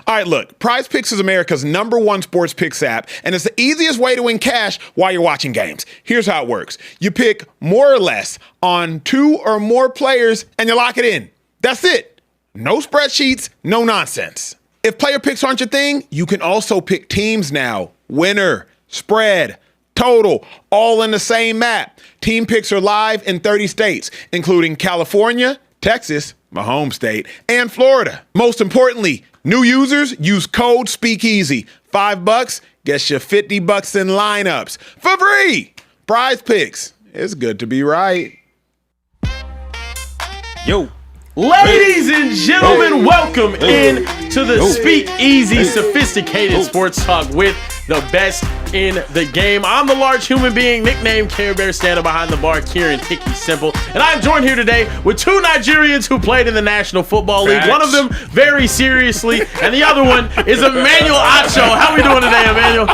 All right, look, PrizePicks is America's #1 sports picks app, and it's the easiest way to win cash while you're watching games. Here's how it works. You pick more or less on 2 or more players, and you lock it in. That's it. No spreadsheets, no nonsense. If player picks aren't your thing, you can also pick teams now. Winner, spread, total, all in the same app. Team picks are live in 30 states, including California, Texas, my home state, and Florida. Most importantly, new users use code Speakeasy. $5 gets you $50 in lineups for free. PrizePicks. It's good to be right. Yo. Ladies and gentlemen, welcome in to the Speakeasy Sophisticated Sports Talk with the best in the game. I'm the large human being, nicknamed Carebear, standing behind the bar, Kieran Hickey Simple. And I'm joined here today with 2 Nigerians who played in the National Football League. One of them very seriously, and the other one is Emmanuel Acho. How we doing today, Emmanuel?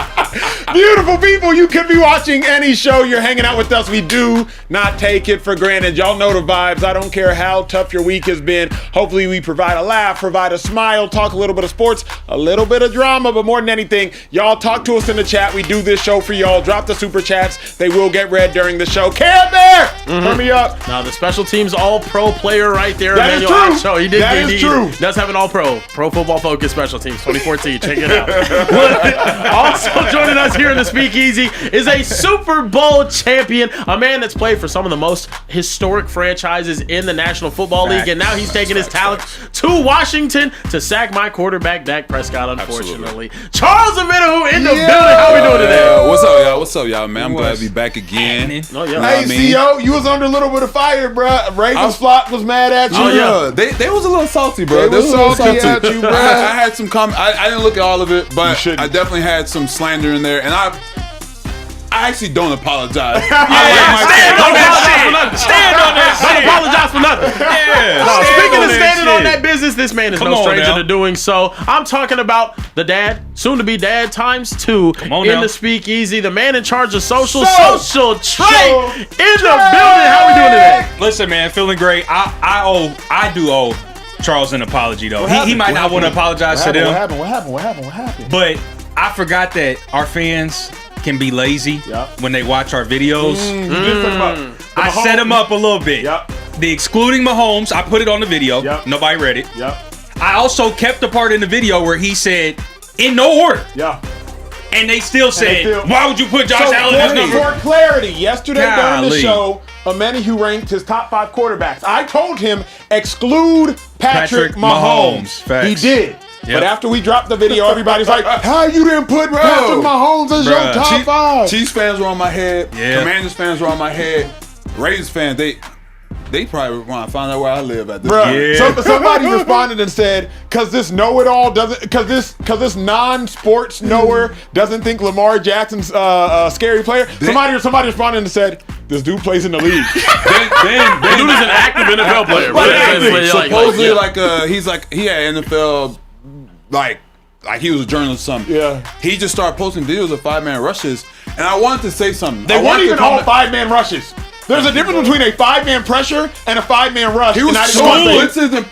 Beautiful people, you could be watching any show. You're hanging out with us. We do not take it for granted. Y'all know the vibes. I don't care how tough your week has been. Hopefully we provide a laugh, provide a smile, talk a little bit of sports, a little bit of drama, but more than anything, y'all talk to us in the chat. We do this show for y'all. Drop the super chats. They will get read during the show. Carebear, turn me up. Now the special teams all-pro player right there, That is Emmanuel true. Acho. He did. That is true. Does have an all-pro, Pro Football Focus special teams 2014. Check it out. Also joining us here in the Speakeasy is a Super Bowl champion, a man that's played for some of the most historic franchises in the National Football League, and now he's taking his talent to Washington to sack my quarterback, Dak Prescott, unfortunately. Charles Omenihu in the building. How we doing today? What's up, y'all? What's up, y'all, man? I'm glad to be back again. Oh, yeah. Hey, CO, you was under a little bit of fire, bro. Ravens flock was mad at you. Oh, yeah. They was a little salty, bro. They was salty at you, bro. I had some comment. I didn't look at all of it, but shouldn't. I definitely had some slander in there, and I actually don't apologize. Stand on that shit. Don't apologize for nothing. Yeah. No, speaking of standing on shit. that business, this man is Come no on stranger now. to doing so. I'm talking about the dad, soon to be dad ×2 on in now. the Speakeasy, the man in charge of social So- Trey in the building. How we doing today? Listen, man, feeling great. I do owe Charles an apology though. He happened? might not want to apologize to them, What happened? but I forgot that our fans can be lazy when they watch our videos. I set him up a little bit. The excluding Mahomes, I put it on the video. Nobody read it. I also kept the part in the video where he said, in no order. And they still said, why would you put Josh Allen as number? For clarity, yesterday during the Golly. show, Omenihu ranked his top 5 quarterbacks. I told him exclude Patrick Mahomes. Facts. He did. Yep. But after we dropped the video, everybody's like, how you didn't put Patrick Mahomes as your Bruh. top 5? Chiefs fans were on my head. Yeah. Commanders fans were on my head. Ravens fans, they probably want to find out where I live at this Bruh, point. Yeah. somebody responded and said, "Cause this know-it-all doesn't, cause this non-sports knower doesn't think Lamar Jackson's a scary player." Somebody responded and said, "This dude plays in the league." Then Dude is an active NFL player. Supposedly, he had NFL, like he was a journalist or something. Yeah. He just started posting videos of 5-man rushes, and I wanted to say something. They weren't even all 5-man rushes. There's a difference between a 5-man pressure and a 5-man rush. He was and I didn't showing want to say- blitzes and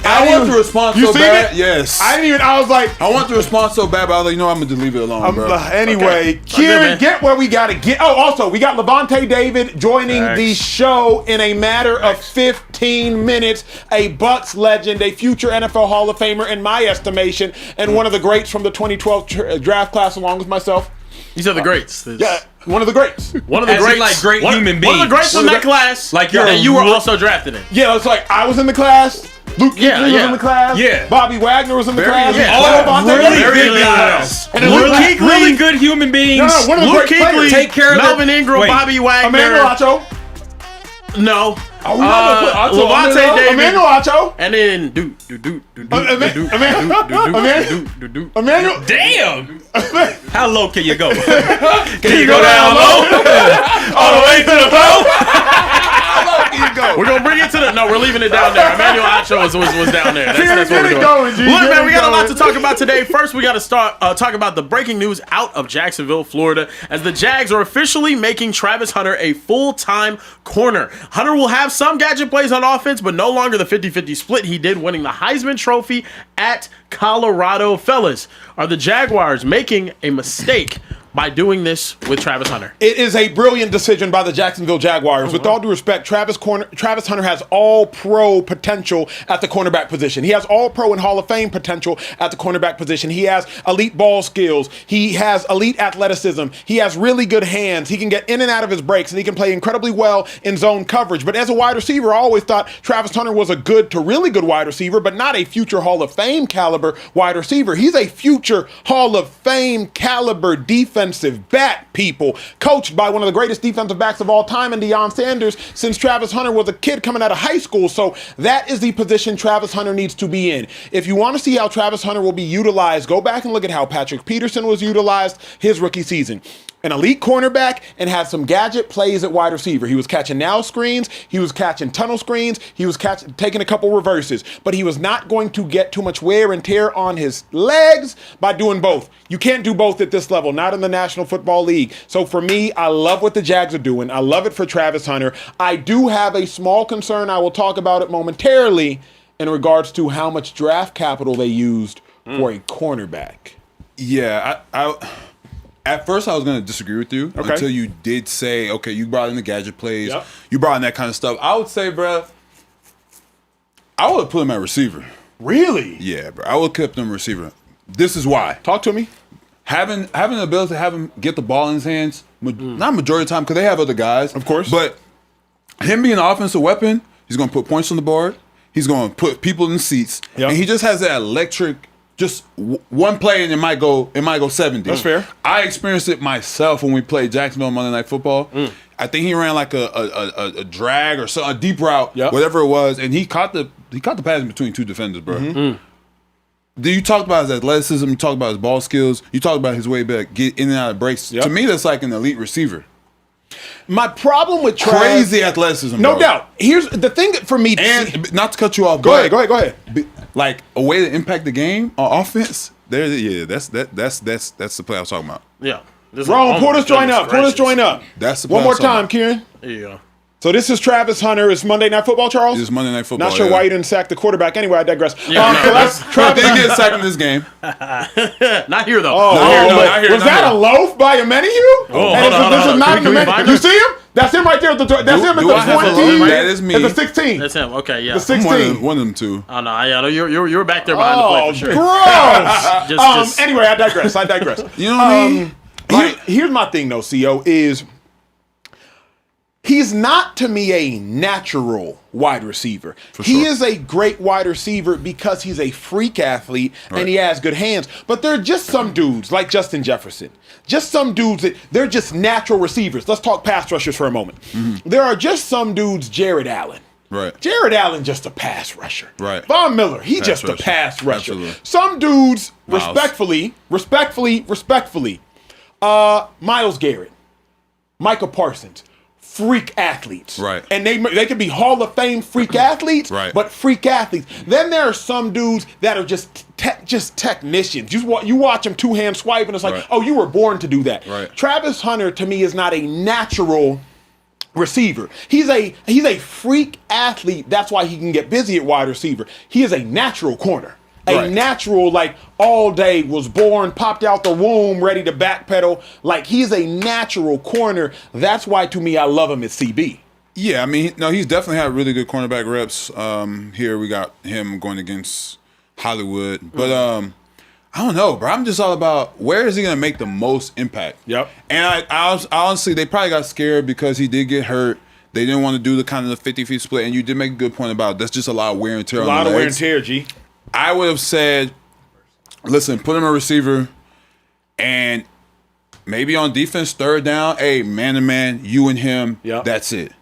I want to respond You so seen bad. it? Yes. I was like, I want to respond so bad, but I was like, you know, I'm gonna just leave it alone, bro. Anyway, Okay, Kieran, man. get where we gotta get. Oh, also, we got Lavonte David joining the show in a matter of 15 minutes. A Bucks legend, a future NFL Hall of Famer, in my estimation, and one of the greats from the 2012 draft class, along with myself. These are the greats. Yeah, one of the greats. One of the As in, greats. like, great human One of the greats beings. from that class. Like, you're and a you were real- also drafted in. Yeah, it's like I was in the class. Luke Kuechly was in the class. Yeah. Bobby Wagner was in the class. yeah. All Lavonte really David. good guys. And then Luke Kuechly- Really good human beings. No, one of the Luke great players. Kuechly, Take care of Melvin Ingram, Wait. Bobby Wagner. Emmanuel Acho. No. Lavonte Levante David. Emmanuel Acho. And then Emmanuel. Damn. How low can you go? Can you go down low? all the way to the floor. You go. We're gonna bring it to the. No, we're leaving it down there. Emmanuel Acho was down there. That's what we're Get it doing. going, G. Look, Get man, it we got a lot going. to talk about today. First, we got to start talk about the breaking news out of Jacksonville, Florida, as the Jags are officially making Travis Hunter a full-time corner. Hunter will have some gadget plays on offense, but no longer the 50-50 split he did winning the Heisman Trophy at Colorado. Fellas, are the Jaguars making a mistake by doing this with Travis Hunter? It is a brilliant decision by the Jacksonville Jaguars. With all due respect, Travis Hunter has all-pro potential at the cornerback position. He has all-pro and Hall of Fame potential at the cornerback position. He has elite ball skills. He has elite athleticism. He has really good hands. He can get in and out of his breaks, and he can play incredibly well in zone coverage. But as a wide receiver, I always thought Travis Hunter was a good to really good wide receiver, but not a future Hall of Fame caliber wide receiver. He's a future Hall of Fame caliber defensive back, people, coached by one of the greatest defensive backs of all time in Deion Sanders since Travis Hunter was a kid coming out of high school. So that is the position Travis Hunter needs to be in. If you want to see how Travis Hunter will be utilized, go back and look at how Patrick Peterson was utilized his rookie season. An elite cornerback and had some gadget plays at wide receiver. He was catching now screens. He was catching tunnel screens. He was taking a couple reverses. But he was not going to get too much wear and tear on his legs by doing both. You can't do both at this level, not in the National Football League. So for me, I love what the Jags are doing. I love it for Travis Hunter. I do have a small concern. I will talk about it momentarily in regards to how much draft capital they used for a cornerback. Yeah, at first, I was going to disagree with you until you did say, okay, you brought in the gadget plays. Yep. You brought in that kind of stuff. I would say, bro, I would have put him at receiver. Really? Yeah, bro. I would have kept him receiver. This is why. Talk to me. Having the ability to have him get the ball in his hands, not majority of the time because they have other guys. Of course. But him being an offensive weapon, he's going to put points on the board. He's going to put people in the seats. Yep. And he just has that electric. Just one play and it might go 70. That's fair. I experienced it myself when we played Jacksonville Monday Night Football. I think he ran like a drag or a deep route, whatever it was, and he caught the pass in between two defenders, bro. You talked about his athleticism, you talked about his ball skills, you talked about his way back, get in and out of breaks. Yep. To me, that's like an elite receiver. My problem with Travis, crazy athleticism, no bro. doubt. Here's the thing for me, and not to cut you off. Go ahead. Like a way to impact the game on offense. That's the play I was talking about. Yeah. Wrong. Porter's join up. That's the play one more time, Kieran. Yeah. So this is Travis Hunter. It's Monday Night Football, Charles? It's Monday Night Football. Not sure why you didn't sack the quarterback. Anyway, I digress. Travis didn't get sacked in this game. Not here, though. Not here. Was that a loaf by Omenihu? This is not an Omenihu. You see him? That's him right there. That's him at the 20. That is me. At the 16. That's him. Okay, yeah. The 16. One of them two. Oh, no. Yeah, you were back there behind the play for sure. Gross. Anyway, I digress. You know what I mean? Here's my thing, though, CO, is he's not, to me, a natural wide receiver. He is a great wide receiver because he's a freak athlete and he has good hands. But there are just some dudes, like Justin Jefferson, just some dudes that they're just natural receivers. Let's talk pass rushers for a moment. There are just some dudes, Jared Allen. Right. Jared Allen, just a pass rusher. Right. Von Miller, he just a pass rusher. Absolutely. Some dudes, Miles. respectfully, Myles Garrett, Micah Parsons, freak athletes. Right. And they could be Hall of Fame freak athletes, but freak athletes. Then there are some dudes that are just technicians. You watch them two-hand swipe and it's like, oh, you were born to do that. Right. Travis Hunter, to me, is not a natural receiver. He's a freak athlete. That's why he can get busy at wide receiver. He is a natural corner. A natural, like, all day, was born, popped out the womb, ready to backpedal. Like, he's a natural corner. That's why, to me, I love him at CB. Yeah, I mean, no, he's definitely had really good cornerback reps. Here we got him going against Hollywood. But I don't know, bro. I'm just all about where is he going to make the most impact? Yep. And I honestly, they probably got scared because he did get hurt. They didn't want to do the kind of the 50-50 split. And you did make a good point about it. That's just a lot of wear and tear on the legs. A lot of wear and tear, G. I would have said, listen, put him a receiver, and maybe on defense, third down, hey, man-to-man, you and him, that's it.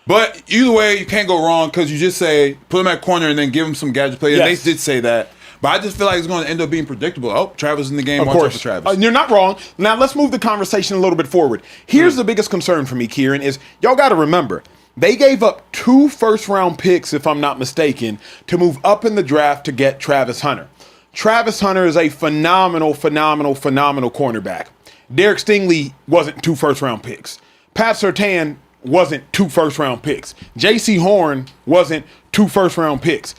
But either way, you can't go wrong because you just say, put him at corner and then give him some gadget play. They did say that. But I just feel like it's going to end up being predictable. Oh, Travis in the game. Watch out for Travis. You're not wrong. Now, let's move the conversation a little bit forward. Here's the biggest concern for me, Kieran, is y'all got to remember, they gave up 2 first-round picks, if I'm not mistaken, to move up in the draft to get Travis Hunter. Travis Hunter is a phenomenal cornerback. Derek Stingley wasn't 2 first-round picks. Pat Surtain wasn't 2 first-round picks. J.C. Horn wasn't 2 first-round picks.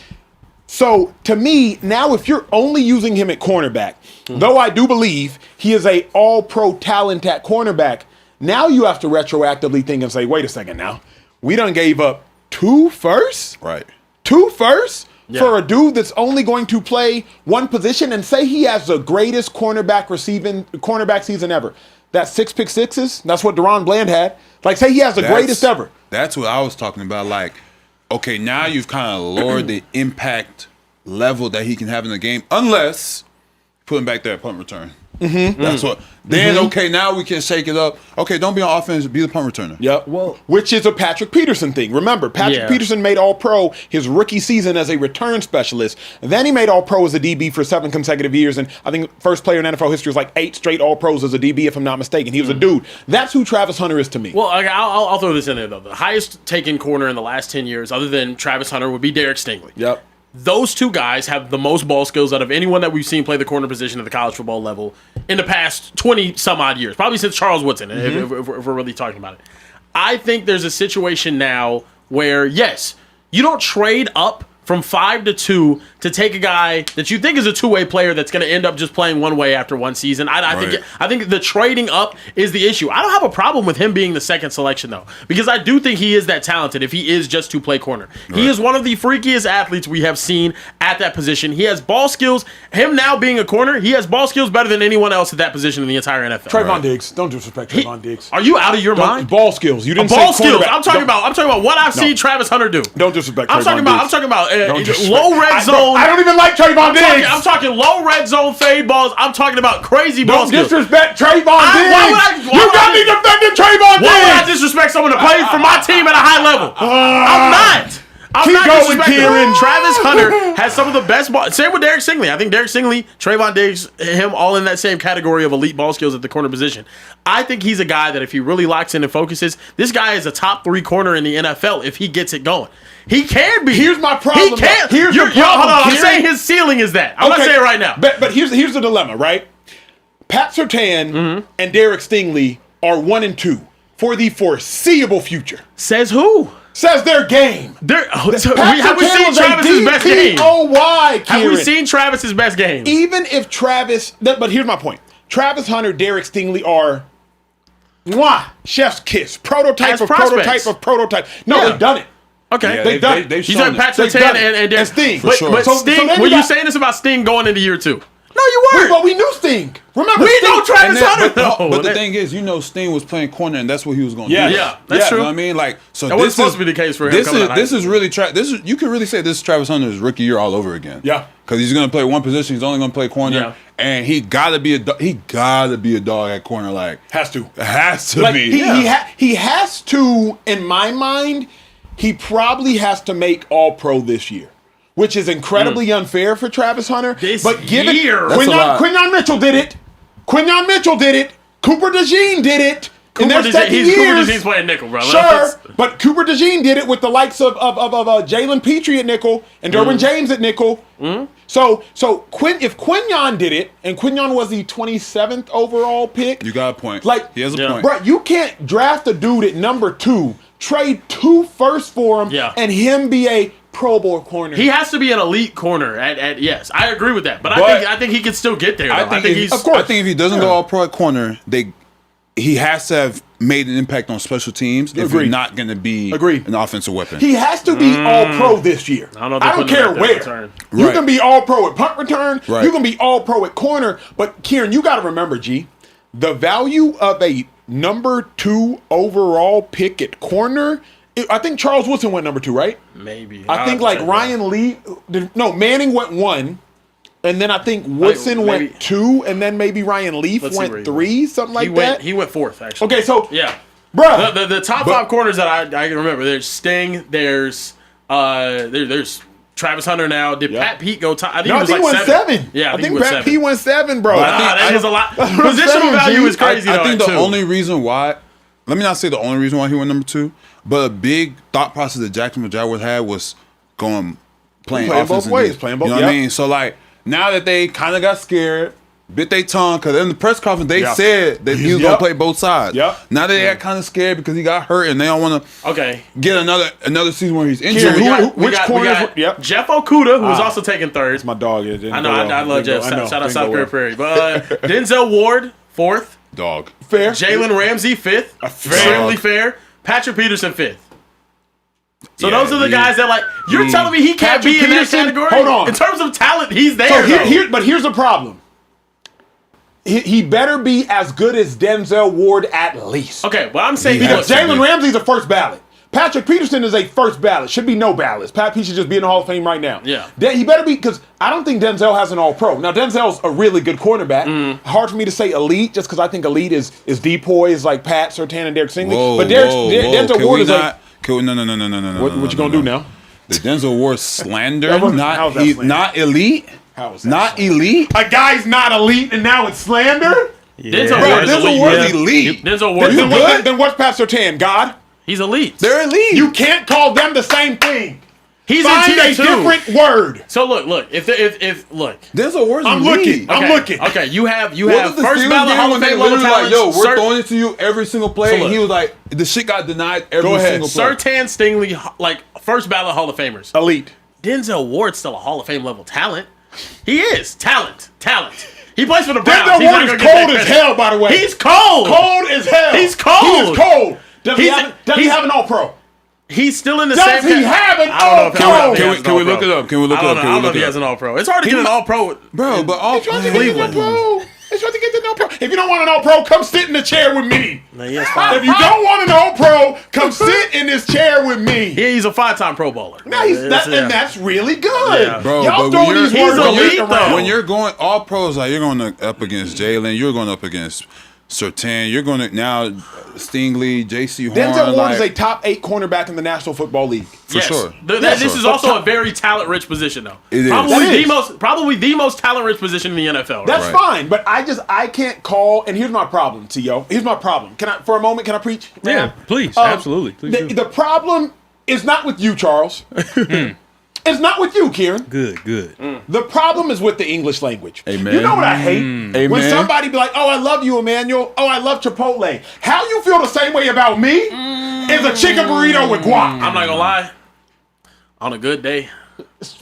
So, to me, now if you're only using him at cornerback, though I do believe he is a all-pro talent at cornerback, now you have to retroactively think and say, wait a second now. We done gave up 2 firsts? Right. 2 firsts? Yeah. For a dude that's only going to play one position, and say he has the greatest cornerback season ever. That's 6 pick sixes. That's what Deron Bland had. Like, say he has the greatest ever. That's what I was talking about. Like, okay, now you've kind of lowered the impact level that he can have in the game, unless put him back there at punt return. That's what. Then okay, now we can shake it up. Okay, don't be on offense, be the punt returner. Yep. Well, which is a Patrick Peterson thing. Remember, Patrick Peterson made All-Pro his rookie season as a return specialist. Then he made All-Pro as a DB for 7 consecutive years, and I think first player in NFL history is like 8 straight All-Pros as a DB, if I'm not mistaken. He was a dude. That's who Travis Hunter is to me. Well, I'll throw this in there though. The highest taken corner in the last 10 years, other than Travis Hunter, would be Derek Stingley. Yep. Those 2 guys have the most ball skills out of anyone that we've seen play the corner position at the college football level in the past 20-some-odd years. Probably since Charles Woodson, if we're really talking about it. I think there's a situation now where, yes, you don't trade up from 5 to 2 to take a guy that you think is a two-way player that's going to end up just playing one way after one season. I think the trading up is the issue. I don't have a problem with him being the second selection, though, because I do think he is that talented if he is just to play corner. Right. He is one of the freakiest athletes we have seen at that position. He has ball skills. Him now being a corner, he has ball skills better than anyone else at that position in the entire NFL. Trayvon Diggs. Don't disrespect Trayvon Diggs. Are you out of your mind? Ball skills. You didn't say ball skills. I'm talking about what I've seen Travis Hunter do. Don't disrespect I'm talking about low red zone. I don't even like Trayvon Diggs. I'm talking low red zone fade balls. I'm talking about crazy ball skills. Don't disrespect Trayvon Diggs. You got me defending Trayvon Diggs. Why would I disrespect someone that plays for my team at a high level? I'm not. I'm not disrespecting. Travis Hunter has some of the best ball. Same with Derek Stingley. I think Derek Stingley, Trayvon Diggs, him all in that same category of elite ball skills at the corner position. I think he's a guy that if he really locks in and focuses, this guy is a top 3 corner in the NFL if he gets it going. He can be. Here's my problem. He can. Here's the problem. Hold on. I'm saying his ceiling is that. I'm going to say it right now. But here's the dilemma, right? Pat Surtain and Derek Stingley are 1 and 2 for the foreseeable future. Says who? Says their game. Have we seen Travis's best game? Have we seen Travis's best game? Even if Travis, but here's my point. Travis Hunter, Derek Stingley are chef's kiss. Prototype of prototype. No, they've done it. Okay, yeah, they've done it. You said Pat Surtain and Sting. But Sting, were you saying this about Sting going into year 2? No, you weren't. Well, we knew Sting. Remember, we know Travis Hunter. But the thing is, Sting was playing corner, and that's what he was going to do. Yeah, that's true. You know what I mean? Like, so that was supposed to be the case for him. This is really you could really say this is Travis Hunter's rookie year all over again. Yeah, because he's going to play one position. He's only going to play corner, and he gotta be a dog at corner. Like, has to like, be. He has to. In my mind, he probably has to make All-Pro this year, which is incredibly unfair for Travis Hunter. Quinyon Mitchell did it. Cooper DeJean did it. Cooper DeJean's playing nickel, bro. Sure, but Cooper DeJean did it with the likes of Jalen Petrie at nickel and Derwin James at nickel. So if Quinyon did it, and Quinyon was the 27th overall pick, you got a point. Like, he has a point, bro. You can't draft a dude at number 2, trade 2 firsts for him, and him be a Pro Bowl corner. He has to be an elite corner. Yes, I agree with that. But I think he can still get there. I think if he doesn't go all pro at corner, he has to have made an impact on special teams. If he's not going to be an offensive weapon, he has to be all pro this year. I don't care where. You can be all pro at punt return. You can be all pro at corner. But Kieran, you got to remember, the value of a number 2 overall pick at corner. I think Charles Woodson went number 2, right? Maybe. I think like Ryan Lee. No, Manning went 1, and then I think Woodson went 2, and then maybe Ryan Leaf went 3, something like that. He went 4th, actually. Okay, so bro, the top 5 corners that I can remember. There's Sting. There's Travis Hunter now. Did Pat Pete go top? I think he went 7. Yeah, I think Pat Pete went 7, bro. That is a lot. Positional value is crazy. I think the only reason why. Let me not say the only reason why he went number 2. But a big thought process that Jacksonville Jaguars had was playing both ways. You know what I mean? So, like, now that they kind of got scared, bit their tongue, because in the press conference they said that he was gonna play both sides. Now that they got kind of scared because he got hurt and they don't want to get another season where he's injured. Which corner? Jeff Okuda, who's also taking third. It's my dog. I know. I love Jeff. Shout out South Korea Prairie. But Denzel Ward, fourth. Dog. Fair. Jalen Ramsey, fifth. Extremely fair. Patrick Peterson, fifth. So those are the guys that you're telling me he can't be in that category? Hold on. In terms of talent, he's there. So but here's the problem. He better be as good as Denzel Ward at least. Okay, well I'm saying Jalen Ramsey's a first ballot. Patrick Peterson is a first ballot. Should be no ballots. Pat P should just be in the Hall of Fame right now. Yeah. He better be, because I don't think Denzel has an all-pro. Now, Denzel's a really good cornerback. Hard for me to say elite, just because I think elite is D-poise like Pat Surtain and Derek Stingley. But Denzel Ward is no. What you gonna do now? The Denzel Ward slander, How's that slander? Not elite. How is that not slander? Elite? A guy's not elite and now it's slander? Denzel Ward's elite. Denzel Ward is elite. Then what's Pat Surtain? God? He's elite. They're elite. You can't call them the same thing. He's Find in a different word. So look, if Denzel Ward's I'm elite. looking. Okay, you have What first Steelers ballot did Hall when of they Fame level literally talent. we're throwing it to you every single play. So And he was like, the shit got denied every single play. Surtain, Stingley, first ballot Hall of Famers. Elite. Denzel Ward's still a Hall of Fame level talent. He is talent. He plays for the Browns. Denzel Ward is cold as hell, by the way. He's cold. Cold as hell. He's cold. He is cold. Does he have an all-pro? He's still in the Does same. he have an all-pro? Can we look it up? I don't know if he has an all-pro. It's hard to get an all-pro. Bro, but all Cleveland. It's trying to get the all-pro. If you don't want an all-pro, come sit in the chair with me. No, yes, fine. If you don't want an all-pro, come sit in this chair with me. Yeah, he's a 5-time Pro Bowler. Now and that's really good. Yeah. Bro, y'all but throwing these words elite, around. when you're going all pros, you're going up against Jalen, you're going up against Surtain, you're going to now Stingley, J.C. Horn. Denzel Ward is a top 8 cornerback in the National Football League. For sure. This is also a very talent-rich position, though. It is. Probably the most talent-rich position in the NFL. That's fine, but I can't call. And here's my problem, T.O. Here's my problem. Can I preach? Yeah, please, absolutely. Please the problem is not with you, Charles. It's not with you, Kieran. Good. The problem is with the English language. Amen. You know what I hate? Amen. When somebody be like, oh, I love you, Emmanuel. Oh, I love Chipotle. How you feel the same way about me is a chicken burrito with guac. I'm not gonna lie. On a good day.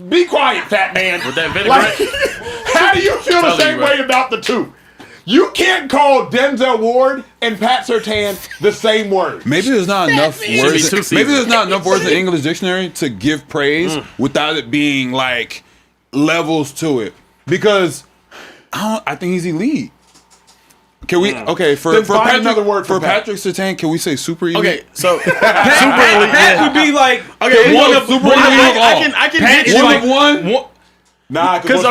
Be quiet, fat man. With that vinaigrette. How do you feel the same way about the two? You can't call Denzel Ward and Pat Surtain the same word. Maybe there's not enough words. Maybe there's not enough words in the English dictionary to give praise without it being like levels to it. Because I think he's elite. Can we? Okay, for Patrick Surtain, can we say super elite? Okay, so Pat would be like one of super elite. I can get you one of one. Nah, because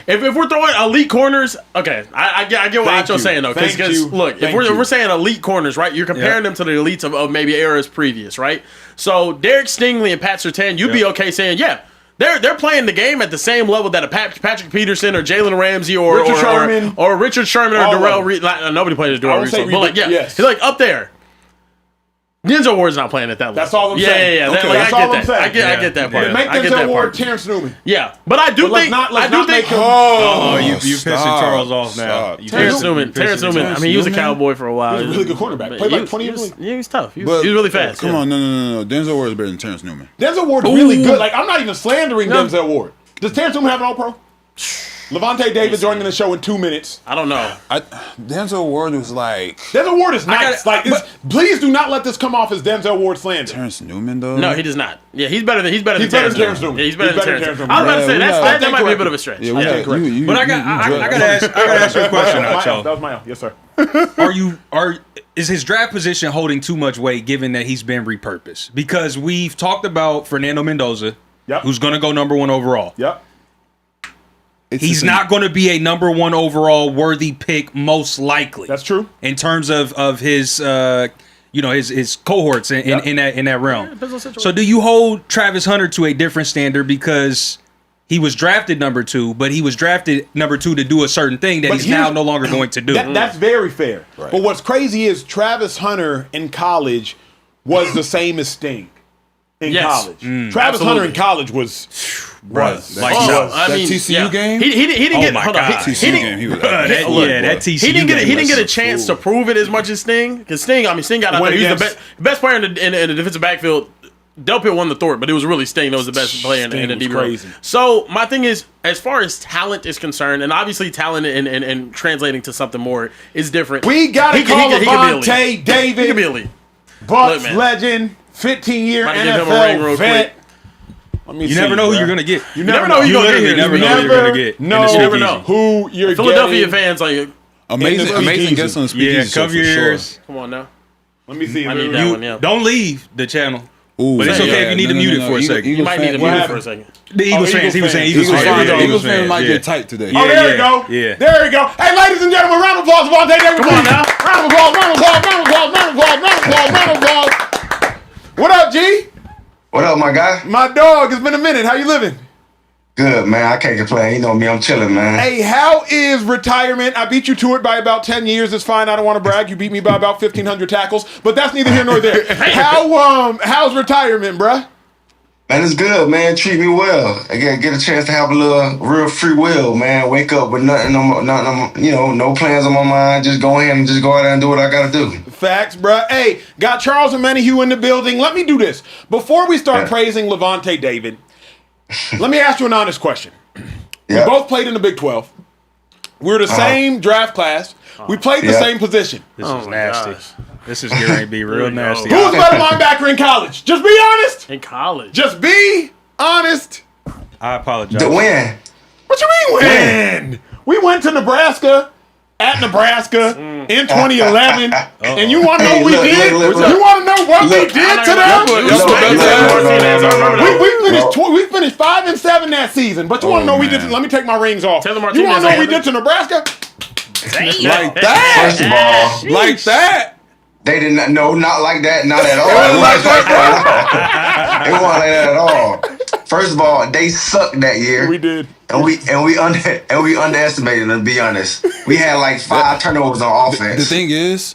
if we're throwing elite corners, okay, I get what Acho's saying though. Because look, if we're saying elite corners, right? You're comparing them to the elites of maybe eras previous, right? So Derek Stingley and Pat Surtain, you'd be okay saying, yeah, they're playing the game at the same level that a Patrick Peterson or Jalen Ramsey or Richard Sherman or Darrell Reed. Nobody plays Darrell Reed, but he's like up there. Denzel Ward's not playing at that level. That's all I'm saying. Yeah. Okay. I get that part. Make Denzel Ward Terrence Newman. Yeah, but I do think. You pissing Charles off now. Terrence Newman. I mean, he was a Cowboy for a while. He was a really good cornerback. Played like 20 years. Yeah, he was tough. He was really fast. Come on, no. Denzel Ward is better than Terrence Newman. Denzel Ward's really good. Like, I'm not even slandering Denzel Ward. Does Terrence Newman have an All-Pro? Lavonte David joining the show in 2 minutes. I don't know. Denzel Ward was like... Denzel Ward is nice. Please do not let this come off as Denzel Ward slander. Terrence Newman, though? No, he does not. Yeah, he's better than Terrence Newman. Yeah, he's better than Terrence Newman. I was about to say, that might be a bit of a stretch. Yeah, but I got to ask you a question, Acho. That was my own. Yes, sir. Is his draft position holding too much weight given that he's been repurposed? Because we've talked about Fernando Mendoza, who's going to go number 1 overall. Yep. He's not going to be a number 1 overall worthy pick, most likely. That's true. In terms of his, his cohorts in that realm. So, do you hold Travis Hunter to a different standard because he was drafted number 2, but he was drafted number 2 to do a certain thing that he's now no longer going to do? That's very fair. Right. But what's crazy is Travis Hunter in college was the same as Sting in college. Travis Hunter in college was. Bro, Like, that TCU game? He didn't get. Hold on. TCU game. He was that TCU He didn't game get a chance to prove it as much as Sting. Because Sting got out there. He was the best player in the defensive backfield. Delpit won the Thorpe, but it was really Sting that was the best player in the DB room. So my thing is, as far as talent is concerned, and obviously talent and translating to something more is different. We got to call Lavonte David. He could be elite. Bucks legend, 15-year NFL vet. You never know who you're gonna get. You never know who you're gonna get. You never know who you're getting. Philadelphia fans like amazing guests on the Speakeasy. Cover your ears. Come on now. Let me see. I need that one. Yeah. Don't leave the channel. Ooh, but it's okay if you need to mute it for a second. You might need to mute it for a second. The Eagles fans. He was saying Eagles fans might get tight today. Oh, there you go. Yeah. There you go. Hey, ladies and gentlemen, round of applause, Lavonte David. Come on now. Round of applause. What up, G? What up, my guy? My dog. It's been a minute. How you living? Good, man. I can't complain. You know me. I'm chilling, man. Hey, how is retirement? I beat you to it by about 10 years. It's fine. I don't want to brag. You beat me by about 1,500 tackles, but that's neither here nor there. How's retirement, bruh? Man, it's good, man. Treat me well. I get a chance to have a little real free will, man. Wake up with nothing, no plans on my mind. Just go ahead and just go out there and do what I got to do. Facts, bruh. Hey, got Charles Omenihu in the building. Let me do this. Before we start praising Lavonte David, let me ask you an honest question. We both played in the Big 12. We're the same draft class. We played the same position. This is nasty. This is going to be real nasty. Who's a better linebacker in college? Just be honest. In college. Just be honest. I apologize. The win. What you mean win? We went to Nebraska. At Nebraska in 2011, and you want to know what we did? You want to know what we did to them? We finished 5-7 that season, but you want to know what we did? Let me take my rings off. You want to know what we did to Nebraska? Like that? First of all, like that? They did not. No, not like that. Not at all. It wasn't like that at all. First of all, they sucked that year. We did. And we underestimated them, to be honest. We had like 5 turnovers on offense. The thing is,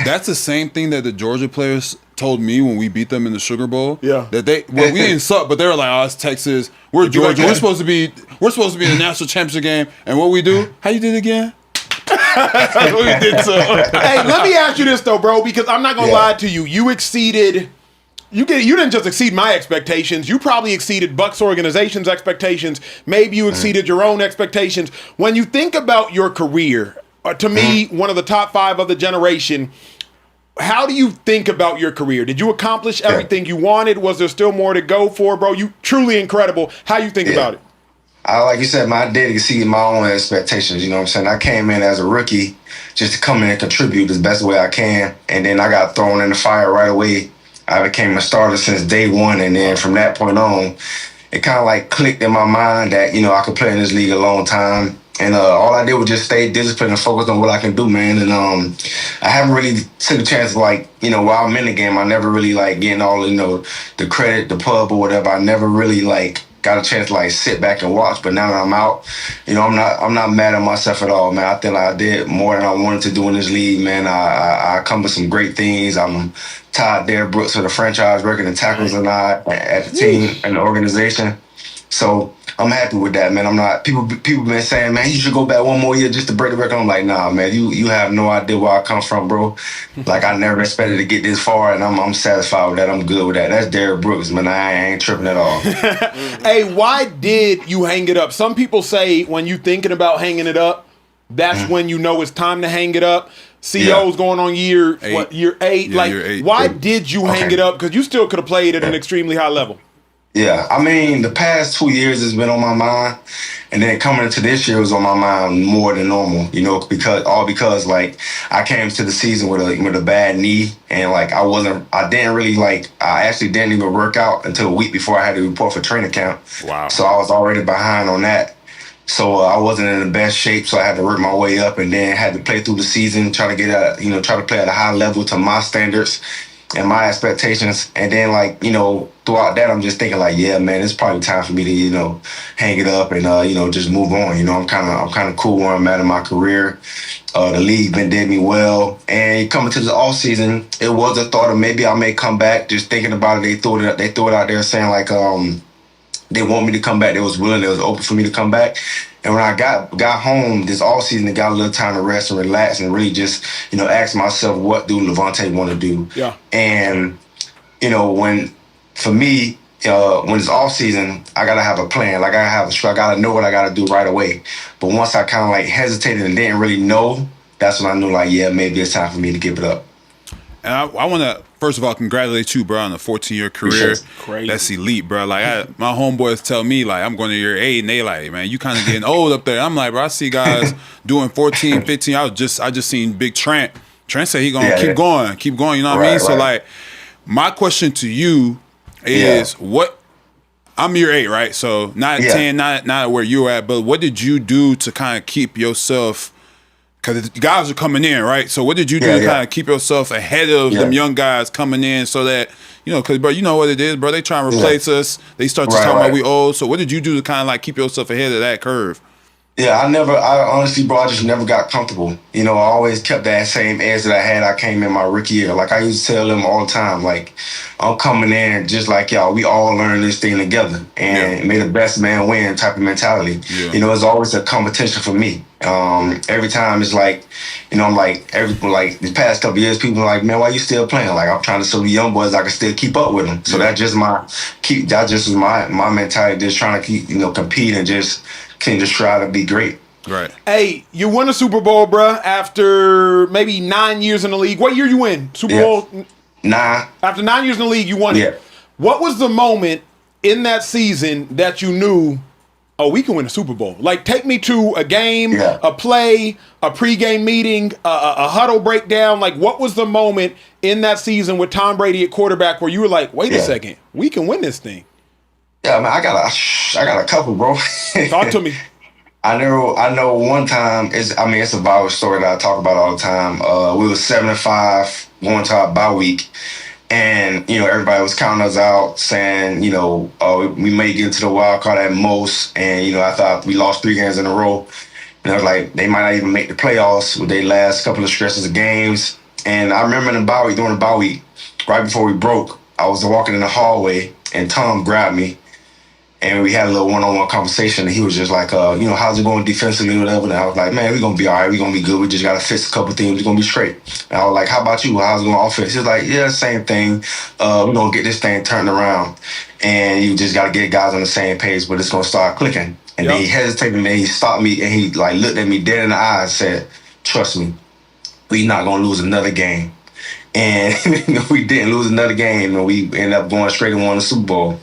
that's the same thing that the Georgia players told me when we beat them in the Sugar Bowl. Yeah. That we didn't suck, but they were like, "Oh, it's Texas. We're Georgia. We're supposed to be in the national championship game." And what we do? How you did it again? We did so. Hey, let me ask you this though, bro, because I'm not gonna lie to you. You exceeded. You didn't just exceed my expectations. You probably exceeded Bucks organization's expectations. Maybe you exceeded your own expectations. When you think about your career, to me, one of the top 5 of the generation, how do you think about your career? Did you accomplish everything you wanted? Was there still more to go for, bro? You truly incredible. How you think about it? Like you said, I did exceed my own expectations. You know what I'm saying? I came in as a rookie just to come in and contribute the best way I can. And then I got thrown in the fire right away. I became a starter since day one, and then from that point on, it kind of like clicked in my mind that, I could play in this league a long time. And all I did was just stay disciplined and focus on what I can do, man. And I haven't really took a chance to, while I'm in the game, I never really, getting all, the credit, the pub or whatever. I never really, got a chance to sit back and watch. But now that I'm out, I'm not mad at myself at all, man. I think I did more than I wanted to do in this league, man. I accomplished some great things. I'm tied Derrick Brooks for the franchise record and tackles and I at the team and the organization. So I'm happy with that, man. I'm not people been saying, man, you should go back one more year just to break the record. I'm like, nah, man, you have no idea where I come from, bro. I never expected to get this far, and I'm satisfied with that. I'm good with that. That's Derrick Brooks, man. I ain't tripping at all. Hey, why did you hang it up? Some people say when you thinking about hanging it up, that's when you know it's time to hang it up. CO's going on year 8. Year 8. Yeah, year 8. Why did you hang it up? Because you still could have played at an extremely high level. Yeah, I mean, the past 2 years has been on my mind, and then coming into this year was on my mind more than normal, because I came to the season with a bad knee, and I actually didn't even work out until a week before I had to report for training camp. Wow. So I was already behind on that. So I wasn't in the best shape, so I had to work my way up, and then had to play through the season, try to play at a high level to my standards and my expectations. And then throughout that, I'm just thinking yeah, man, it's probably time for me to, hang it up and, just move on. I'm kind of cool where I'm at in my career. The league did me well. And coming to the off season, it was a thought of maybe I may come back. Just thinking about it, they threw it out there saying they want me to come back. They was willing. They was open for me to come back. And when I got home this off season, I got a little time to rest and relax and really just, ask myself, what do Lavonte want to do? Yeah. And, for me, when it's off season, I gotta have a plan. Like I gotta know what I gotta do right away. But once I kind of like hesitated and didn't really know, that's when I knew like, yeah, maybe it's time for me to give it up. And I want to first of all congratulate you, bro, on a 14-year career. Crazy. That's elite, bro. Like my homeboys tell me like I'm going to year 8, and they like, man, you kind of getting old up there. I'm like, bro, I see guys doing 14, 15. I just seen Big Trent. Trent said he gonna keep going. You know what I mean? So like, my question to you is what? I'm year 8, right? So not 10, not where you're at, but what did you do to kind of keep yourself? Because guys are coming in, right? So what did you do to kind of keep yourself ahead of them young guys coming in so that, because, bro, you know what it is, bro. They try and replace us. They start to talk about we old. So what did you do to kind of like keep yourself ahead of that curve? Yeah, I honestly, bro, I just never got comfortable. I always kept that same edge that I had. I came in my rookie year. Like I used to tell them all the time, like, I'm coming in just like y'all. We all learn this thing together, and may the best man win type of mentality. Yeah. It's always a competition for me. Every time it's like, I'm like, the past couple of years, people are like, man, why you still playing? Like I'm trying to show the young boys I can still keep up with them. So that just was my mentality, just trying to keep, compete and just try to be great. Right. Hey, you won a Super Bowl, bruh, after maybe 9 years in the league. What year you win? Super Bowl? 9. After 9 years in the league, you won it. What was the moment in that season that you knew, oh, we can win a Super Bowl? Like, take me to a game, a play, a pregame meeting, a huddle breakdown. Like, what was the moment in that season with Tom Brady at quarterback where you were like, wait a second, we can win this thing? Yeah, man, I got a couple, bro. Talk to me. I know one time, it's a viral story that I talk about all the time. We was 7-5 going to our bye week. And, everybody was counting us out saying, we may get into the wild card at most. And, I thought we lost 3 games in a row. And I was like, they might not even make the playoffs with their last couple of stretches of games. And I remember during the bye week, right before we broke, I was walking in the hallway and Tom grabbed me. And we had a little one-on-one conversation, and he was just like, how's it going defensively, whatever. And I was like, man, we're going to be all right. We're going to be good. We just got to fix a couple things. We're going to be straight. And I was like, how about you? How's it going offense? He was like, yeah, same thing. We're going to get this thing turned around. And you just got to get guys on the same page, but it's going to start clicking. And then he hesitated, and then he stopped me, and he like looked at me dead in the eye and said, trust me, we're not going to lose another game. And we didn't lose another game, and we ended up going straight and won the Super Bowl.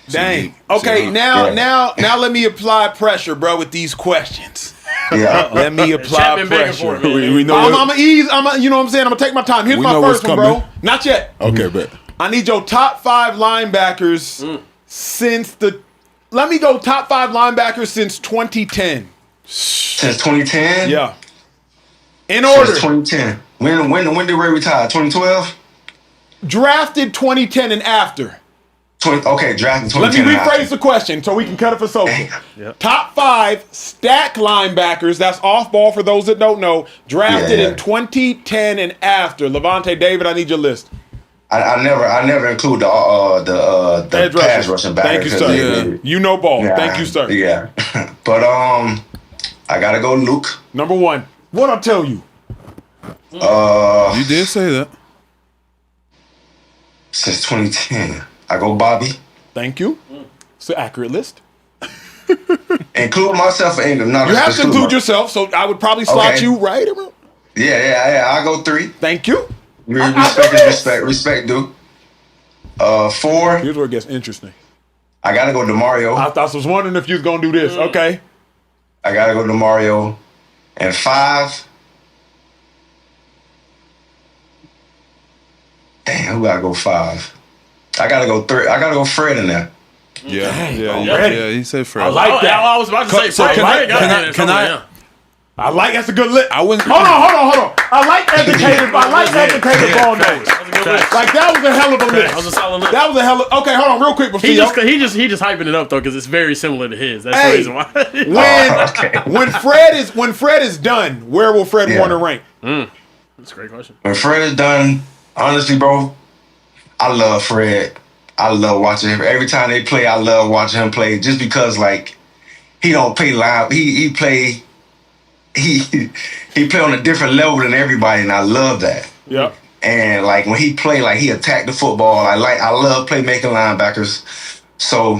Dang. Okay, now let me apply pressure, bro, with these questions. Yeah. Let me apply pressure. We know I'm gonna ease. You know what I'm saying? I'm gonna take my time. Here's my first one, bro. Not yet. Okay, bet. I need your top 5 linebackers since the. Let me go top 5 linebackers since 2010. Since 2010? Yeah. In order. Since 2010. When did Ray retire? 2012? Drafted 2010 and after. Drafted 2010. Let me rephrase the question so we can cut it for social. Top 5 stack linebackers, that's off ball for those that don't know, drafted in 2010 and after. Lavonte, David, I need your list. I never include the pass rushing back. Thank you, sir. You know ball. Thank you, sir. Yeah. But I gotta go Luke. Number 1. What'd I tell you? You did say that. Since 2010. I go Bobby. Thank you. It's an accurate list. Include myself in England. No, you have to include yourself, so I would probably slot you right around. Yeah. I'll go 3. Thank you. Respect is respect. Respect, dude. 4. Here's where it gets interesting. I gotta go DeMario. I was wondering if you was gonna do this. Okay. I gotta go DeMario. And 5. Damn, who gotta go 5? I gotta go 3. I gotta go Fred in there. Yeah. He said Fred. I like that. I was about to say Fred. Can I? I like that's a good list. I wouldn't. Hold on. I like educated ball knowledge. Like that was a hell of a list. That was a solid list. That was a hell of. Okay, hold on, real quick. He just hyping it up though because it's very similar to his. That's the reason why. When Fred is done, where will Fred Warner rank? That's a great question. When Fred is done, honestly, bro, I love Fred. I love watching him. Every time they play, I love watching him play. Just because like he don't play live. He play on a different level than everybody, and I love that. Yep. And like when he play, like he attacked the football. I love playmaking linebackers. So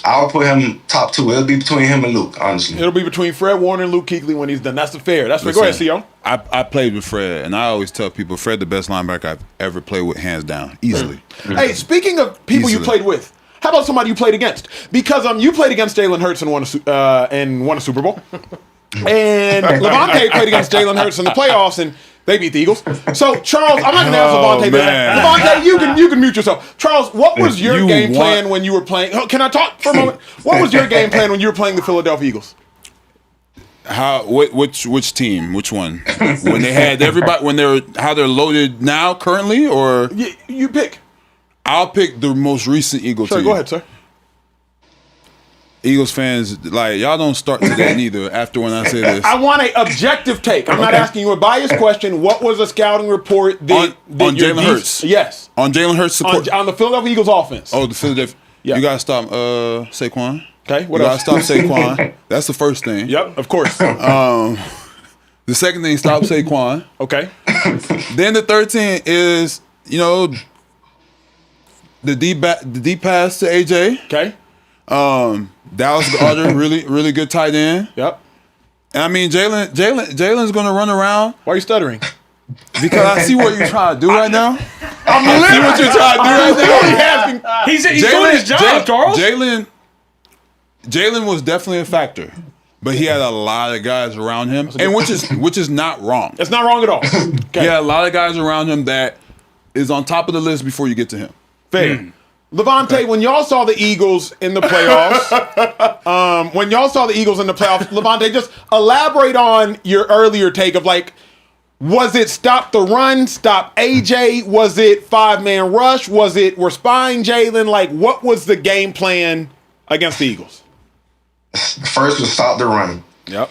I'll put him top 2. It'll be between him and Luke, honestly. It'll be between Fred Warner and Luke Kuechly when he's done. That's the fair. That's fair. Go ahead, CEO. I played with Fred, and I always tell people Fred the best linebacker I've ever played with, hands down, easily. Hey, speaking of people you played with, how about somebody you played against? Because you played against Jalen Hurts and won a Super Bowl. And Lavonte played against Jalen Hurts in the playoffs, and they beat the Eagles. So, Charles, I'm not going to ask Lavonte that. Lavonte, you can mute yourself. Charles, what was your game plan when you were playing? Can I talk for a moment? What was your game plan when you were playing the Philadelphia Eagles? Which team? Which one? When they had everybody, how they're loaded now, currently, or you pick. I'll pick the most recent Eagles team. Go ahead, sir. Eagles fans, like, y'all don't start today neither after when I say this. I want an objective take. I'm not asking you a biased question. What was a scouting report on Jalen Hurts? Yes. On Jalen Hurts support. On the Philadelphia Eagles offense. Oh, the Philadelphia. Yeah. You got to stop Saquon. Okay, what else? You got else? to stop Saquon. That's the first thing. Yep, of course. The second thing, stop Saquon. Okay. Then the third thing is, the deep pass to AJ. Okay. Dallas Goedert, really good tight end. Yep. And I mean, Jalen's going to run around. Why are you stuttering? Because I see what you're trying to do right now. I see what you're trying to do right now. He's doing his job, Charles. Jalen was definitely a factor, but he had a lot of guys around him, and which is not wrong. It's not wrong at all. Okay. He had a lot of guys around him that is on top of the list before you get to him. Fair. Lavonte, when y'all saw the Eagles in the playoffs, Lavonte, just elaborate on your earlier take of like, was it stop the run, stop AJ? Was it 5-man rush? Was it we're spying Jalen? Like, what was the game plan against the Eagles? First was stop the run. Yep.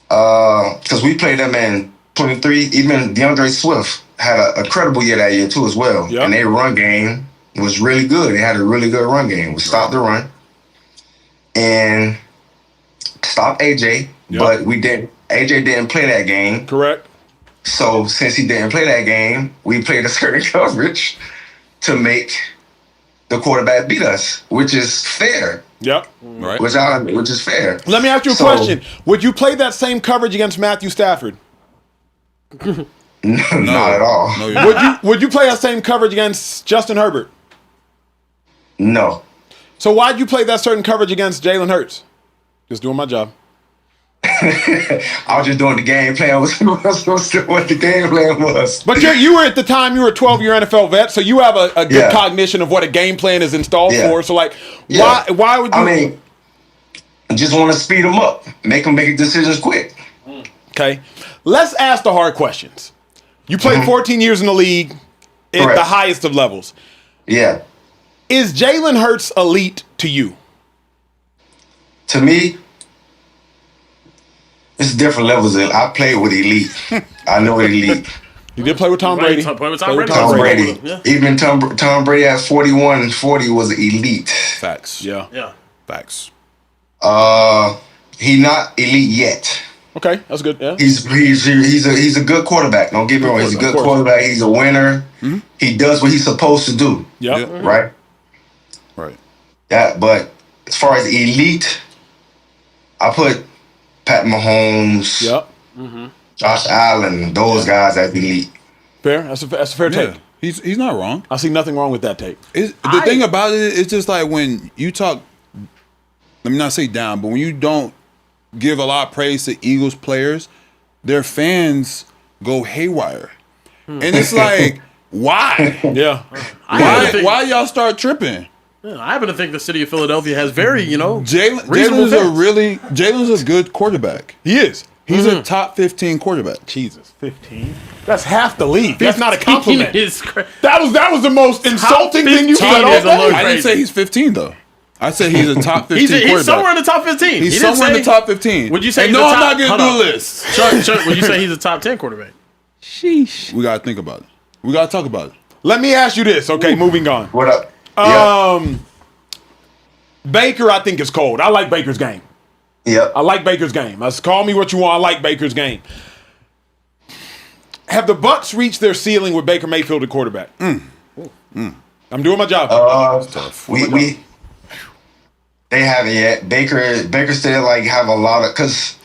Because we played them in 23. Even DeAndre Swift had a credible year that year too as well. Yep. And their run game was really good. They had a really good run game. We stopped the run and stop AJ, but we didn't. AJ didn't play that game. Correct. So since he didn't play that game, we played a certain coverage to make the quarterback beat us, which is fair. Yep. Right. Which is fair. Let me ask you a question. Would you play that same coverage against Matthew Stafford? Not at all. No, would you play that same coverage against Justin Herbert? No. So why'd you play that certain coverage against Jalen Hurts? Just doing my job. I was just doing the game plan. What the game plan was. But you were at the time, you were a 12-year NFL vet, so you have a good cognition of what a game plan is installed for. So like, why would you? I mean, just want to speed them up, make them make decisions quick. Okay, let's ask the hard questions. You played 14 years in the league at the highest of levels. Yeah. Is Jalen Hurts elite to you? To me, it's different levels. I played with elite. I know elite. You did play with Tom Brady. Tom Brady. Yeah. Even Tom Brady at 41 and 40 was elite. Facts. Yeah. Facts. He not elite yet. Okay, that's good. Yeah. He's a good quarterback. Don't get me wrong. He's a good quarterback. He's a winner. Mm-hmm. He does what he's supposed to do. Yep. Right. Right. Yeah, but as far as elite, I put Pat Mahomes. Yep. Josh Allen. Those guys as elite. Fair. That's a fair take. He's not wrong. I see nothing wrong with that take. The thing about it is just like when you talk. Let me not say down, but when you don't give a lot of praise to Eagles players, their fans go haywire. And it's like, why? Yeah. Why y'all start tripping? Yeah, I happen to think the city of Philadelphia has very, Jalen's a good quarterback. He is. He's a top 15 quarterback. Jesus, 15? That's half the league. That's not a compliment. That was the most insulting thing you said all day. I didn't say he's 15 though. I said he's a top 15 quarterback. He's somewhere in the top 15. He's somewhere in the top 15. Would you say I'm not going to do a list. Chuck, would you say he's a top 10 quarterback? Sheesh. We got to think about it. We got to talk about it. Let me ask you this, okay? Moving on. What up? Baker, I think is cold. I like Baker's game. Yep. I like Baker's game. Call me what you want. I like Baker's game. Have the Bucks reached their ceiling with Baker Mayfield at quarterback? I'm doing my job. They haven't yet. Baker still like have a lot of, because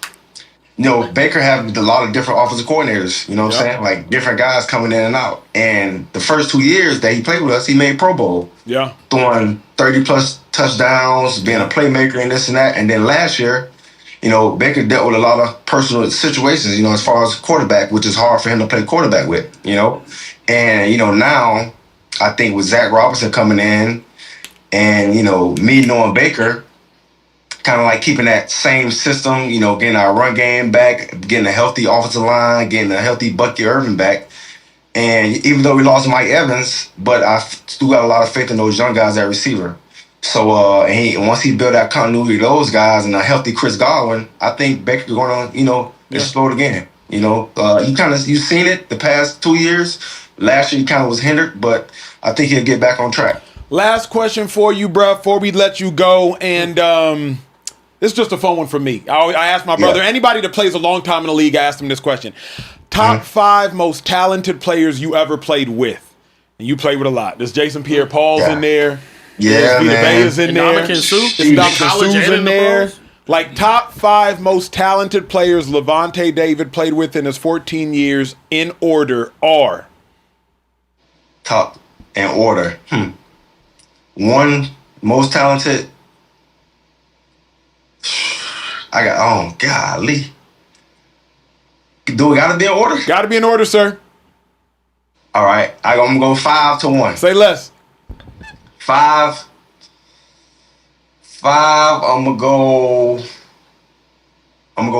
Baker have a lot of different offensive coordinators. You know what I'm saying? Like different guys coming in and out. And the first 2 years that he played with us, he made Pro Bowl. Yeah. Throwing 30+ touchdowns, being a playmaker and this and that. And then last year, Baker dealt with a lot of personal situations, as far as quarterback, which is hard for him to play quarterback with, And, now I think with Zach Robinson coming in and, me knowing Baker, kind of like keeping that same system, getting our run game back, getting a healthy offensive line, getting a healthy Bucky Irvin back. And even though we lost Mike Evans, but I still got a lot of faith in those young guys at receiver. So once he built that continuity of those guys and a healthy Chris Godwin, I think Baker's going to, explode again. You've seen it the past 2 years. Last year he kind of was hindered, but I think he'll get back on track. Last question for you, bro, before we let you go. And this is just a fun one for me. I asked my brother, anybody that plays a long time in the league, I asked him this question. Top 5 most talented players you ever played with. And you played with a lot. There's Jason Pierre-Paul's in there. Yeah, Vita man. Vea's in there. Su's in there. Like top 5 most talented players Lavonte David played with in his 14 years in order are. Top in order. 1 most talented. Golly. Do we gotta be in order? Gotta be in order, sir. All right. I'm gonna go 5-1. Say less. 5. I'm gonna go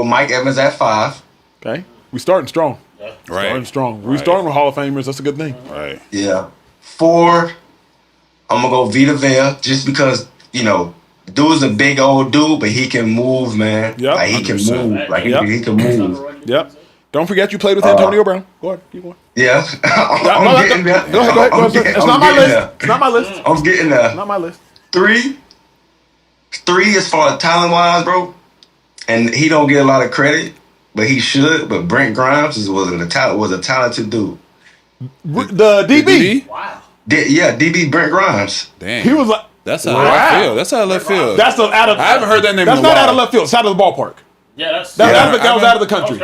Mike Evans at 5. Okay. We starting strong. Right. Starting strong. We starting with Hall of Famers. That's a good thing. Right. Yeah. 4. I'm gonna go Vita Vea just because, dude's a big old dude, but he can move, man. Yep. Like he can 100%. move. Like he can move. Yep. Don't forget you played with Antonio Brown. Go ahead. Keep going. Yeah. I'm getting there. Go ahead. It's not my list. It's not my list. I'm getting there. Not my list. 3 as far as talent wise, bro. And he don't get a lot of credit, but he should. But Brent Grimes was a talented dude. The DB. Wow. DB Brent Grimes. Damn. He was like, That's out of left field. That's out of left field. that's out of. I haven't heard that name That's in a not while. out of left field. It's out of the ballpark. Yeah, That was out of the country.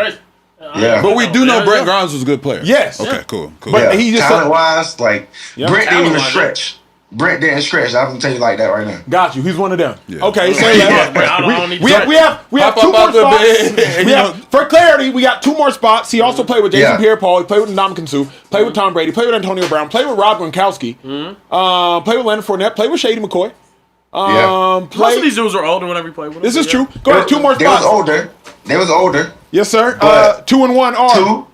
Yeah. But we do know Brent Grimes was a good player. Yes. Okay, cool. But he just talent wise, like Brent didn't even Talent-wise, stretch. Brent didn't stretch. I'm gonna tell you like that right now. got you. He's one of them. Yeah. Okay, say that. We have Pop 2 up more out the spots. bed. We have, for clarity, we got 2 more spots. He also played with Jason Pierre-Paul. He played with Ndamukong Suh. Played with Tom Brady. Played with Antonio Brown. Played with Rob Gronkowski. Played with Leonard Fournette. Played with Shady McCoy. Most of these dudes are older whenever you play with them. This is true. Go ahead. 2 more They spots. was older. Yes, sir. But 2 and 1 are 2.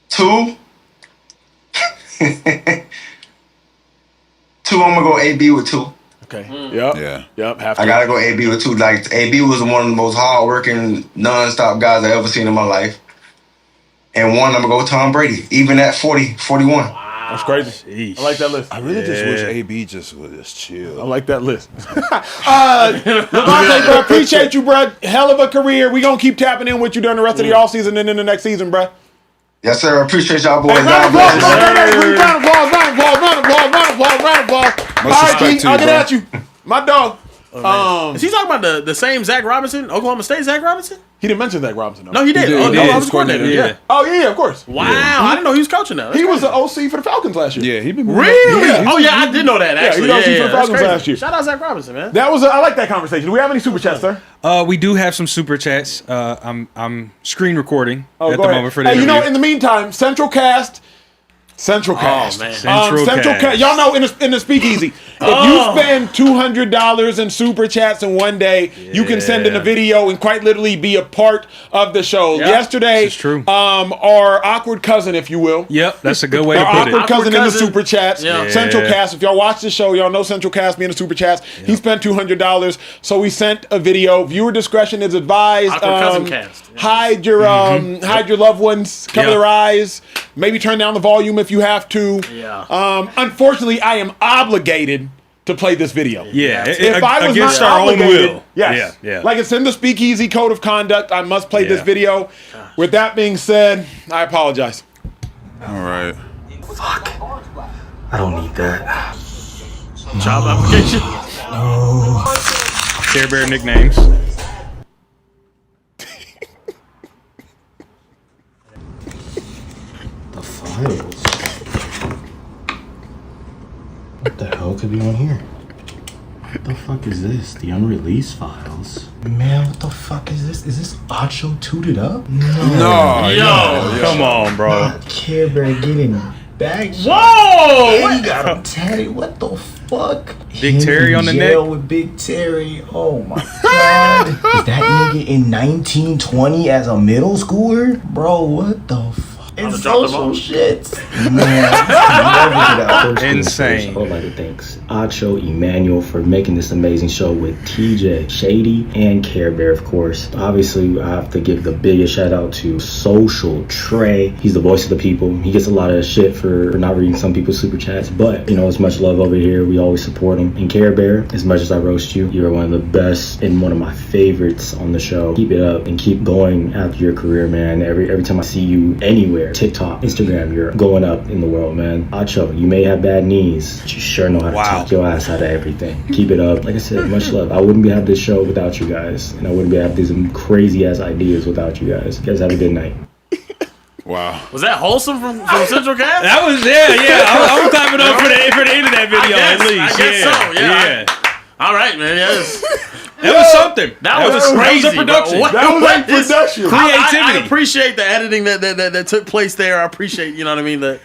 2. I'm gonna go AB with 2. Okay. Yep. Yeah. Yep. Have to. I gotta go AB with 2. Like AB was one of the most hardworking, non-stop guys I ever seen in my life. And 1, I'm gonna go Tom Brady, even at 41. That's crazy. I like that list. I really just wish AB just would just chill. I like that list. Lavonte, bro, appreciate you, bro. Hell of a career. We gonna keep tapping in with you during the rest of the offseason and in the next season, bro. Yes, sir. Appreciate y'all boys. Hey, round of applause. Round of applause. All right, G, I'll get at you. My dog. Is he talking about the same Zach Robinson, Oklahoma State Zach Robinson? He didn't mention Zach Robinson, though. No, he did. Oh, no, I was coordinator. Yeah. Oh, yeah, of course. Wow, I didn't know he was coaching now. He was the OC for the Falcons last year. Yeah, he been Really? Yeah. Oh, yeah, I did know that, actually. he was OC for the Falcons that's crazy. last year. Shout out Zach Robinson, man. That was I like that conversation. Do we have any super chats, sir? We do have some super chats. I'm screen recording at the go ahead. moment for the Hey, interview. in the meantime, Central Cast. Oh, man. Central Cast. Y'all know in the Speakeasy, if you spend $200 in super chats in one day, you can send in a video and quite literally be a part of the show. Yeah. Yesterday, This is true. Our awkward cousin, if you will. Yep, that's a good way to Our put awkward it. cousin in the cousin. super chats, Yeah. Central Cast. If y'all watch the show, y'all know Central Cast being the super chats. He spent $200, so we sent a video. Viewer discretion is advised. Awkward cousin cast. Yeah. Hide your loved ones, cover their eyes. Maybe turn down the volume if you have to. Yeah. Unfortunately, I am obligated to play this video. Yeah, If I was against not our own obligated, will. yes. Yeah. Like it's in the Speakeasy code of conduct. I must play this video. With that being said, I apologize. All right. Fuck. I don't need that. Job application. No. Carebear nicknames. The files. What the hell could be on here? What the fuck is this? The unreleased files? Man, what the fuck is this? Is this Acho tooted up? No. Yo. Come on, bro. Not Carebear getting back. Whoa! And he got him tatted. What the fuck? Big Terry on the jail neck? with Big Terry. Oh my god. Is that nigga in 1920 as a middle schooler? Bro, what the fuck? And social shit. Man, never get out. Insane. I would like to thank Acho, Emmanuel for making this amazing show with TJ, Shady, and Carebear, of course. Obviously, I have to give the biggest shout out to Social Trey. He's the voice of the people. He gets a lot of shit for not reading some people's super chats, but you know, it's much love over here. We always support him. And Carebear, as much as I roast you, you're one of the best and one of my favorites on the show. Keep it up and keep going after your career, man. Every time I see you anywhere, TikTok, Instagram, you're going up in the world, man. Acho, you may have bad knees, but you sure know how to talk your ass out of everything. Keep it up. Like I said, much love. I wouldn't be having this show without you guys, and I wouldn't be having these crazy ass ideas without you guys. You guys have a good night. Wow. Was that wholesome from Central Cast? That was I'm clapping up for the end of that video at least. I guess so. Yeah. All right, man. Yes. That was something. That was That crazy. was a production. Bro. That was like production. Creativity. I appreciate the editing that took place there. I appreciate, you know what I mean, the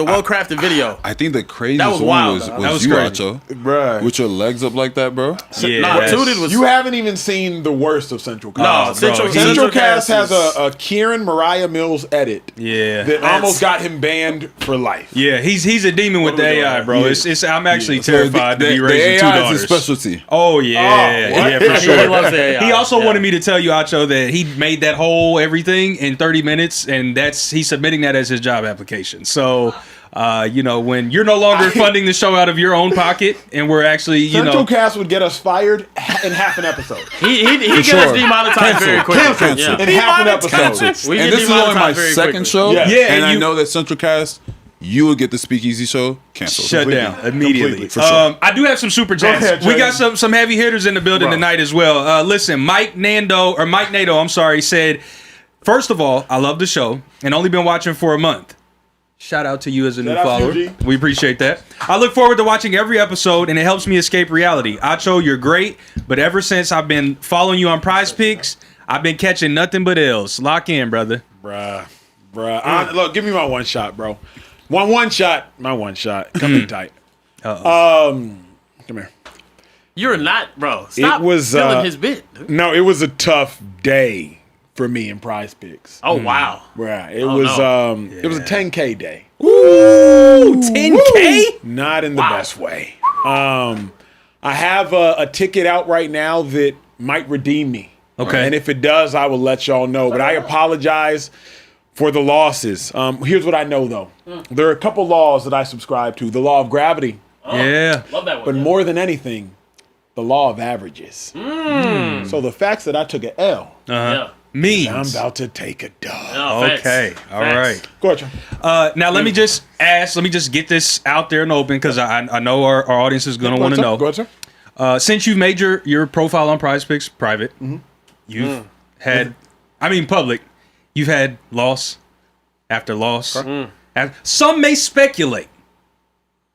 well-crafted video. I think the craziest That was one wild, was though. That was you, crazy. Acho. Bruh. With your legs up like that, bro. Yeah. Nah, Tooted was... You haven't even seen the worst of Central Cast. No, Central Cast Cast has a Kieran Mariah Mills edit that almost got him banned for life. Yeah, he's a demon with the AI, bro. Yeah. It's I'm actually So terrified to be the raising two AI daughters. is his specialty. Oh yeah, for He sure. loves the AI. He also wanted me to tell you, Acho, that he made that whole everything in 30 minutes, and he's submitting that as his job application. So, when you're no longer funding the show out of your own pocket, and we're actually, Central Cast would get us fired in half an episode. He get us demonetized very quickly. Cancel. In half an episode. We And get this is only my demonetized very second quickly. show. Yeah. And I know that Central Cast, you would get the Speakeasy show canceled. shut down immediately. For sure. I do have some super chats. ahead, We Jay. got some heavy hitters in the building tonight as well. Listen, Mike Nato, I'm sorry, said, first of all, I love the show and only been watching for a month. Shout out to you as a new out to follower. you, G. We appreciate that. I look forward to watching every episode, and it helps me escape reality. Acho, you're great, but ever since I've been following you on PrizePicks, I've been catching nothing but L's. Lock in, brother. Bruh. Look, give me my one shot, bro. My one shot. Come in tight. Come here. You're not, bro. Stop It was, stealing his bit. Dude. No, it was a tough day for me in PrizePicks. Oh, wow. Bruh, it was a 10K day. Ooh, 10K? Not in the best way. I have a ticket out right now that might redeem me. Okay. And if it does, I will let y'all know. But I apologize for the losses. Here's what I know, though. There are a couple laws that I subscribe to. The law of gravity, Yeah. Love that one. but more than anything, the law of averages. So the facts that I took an L, Yeah. Means. I'm about to take a dub. No, facts. Okay. All Facts. right. Go ahead, Trey. Now let me just get this out there and open because I know our audience is going to want to know. Go ahead, sir. Since you've made your profile on PrizePicks private, you've had, public, you've had loss after loss. Some may speculate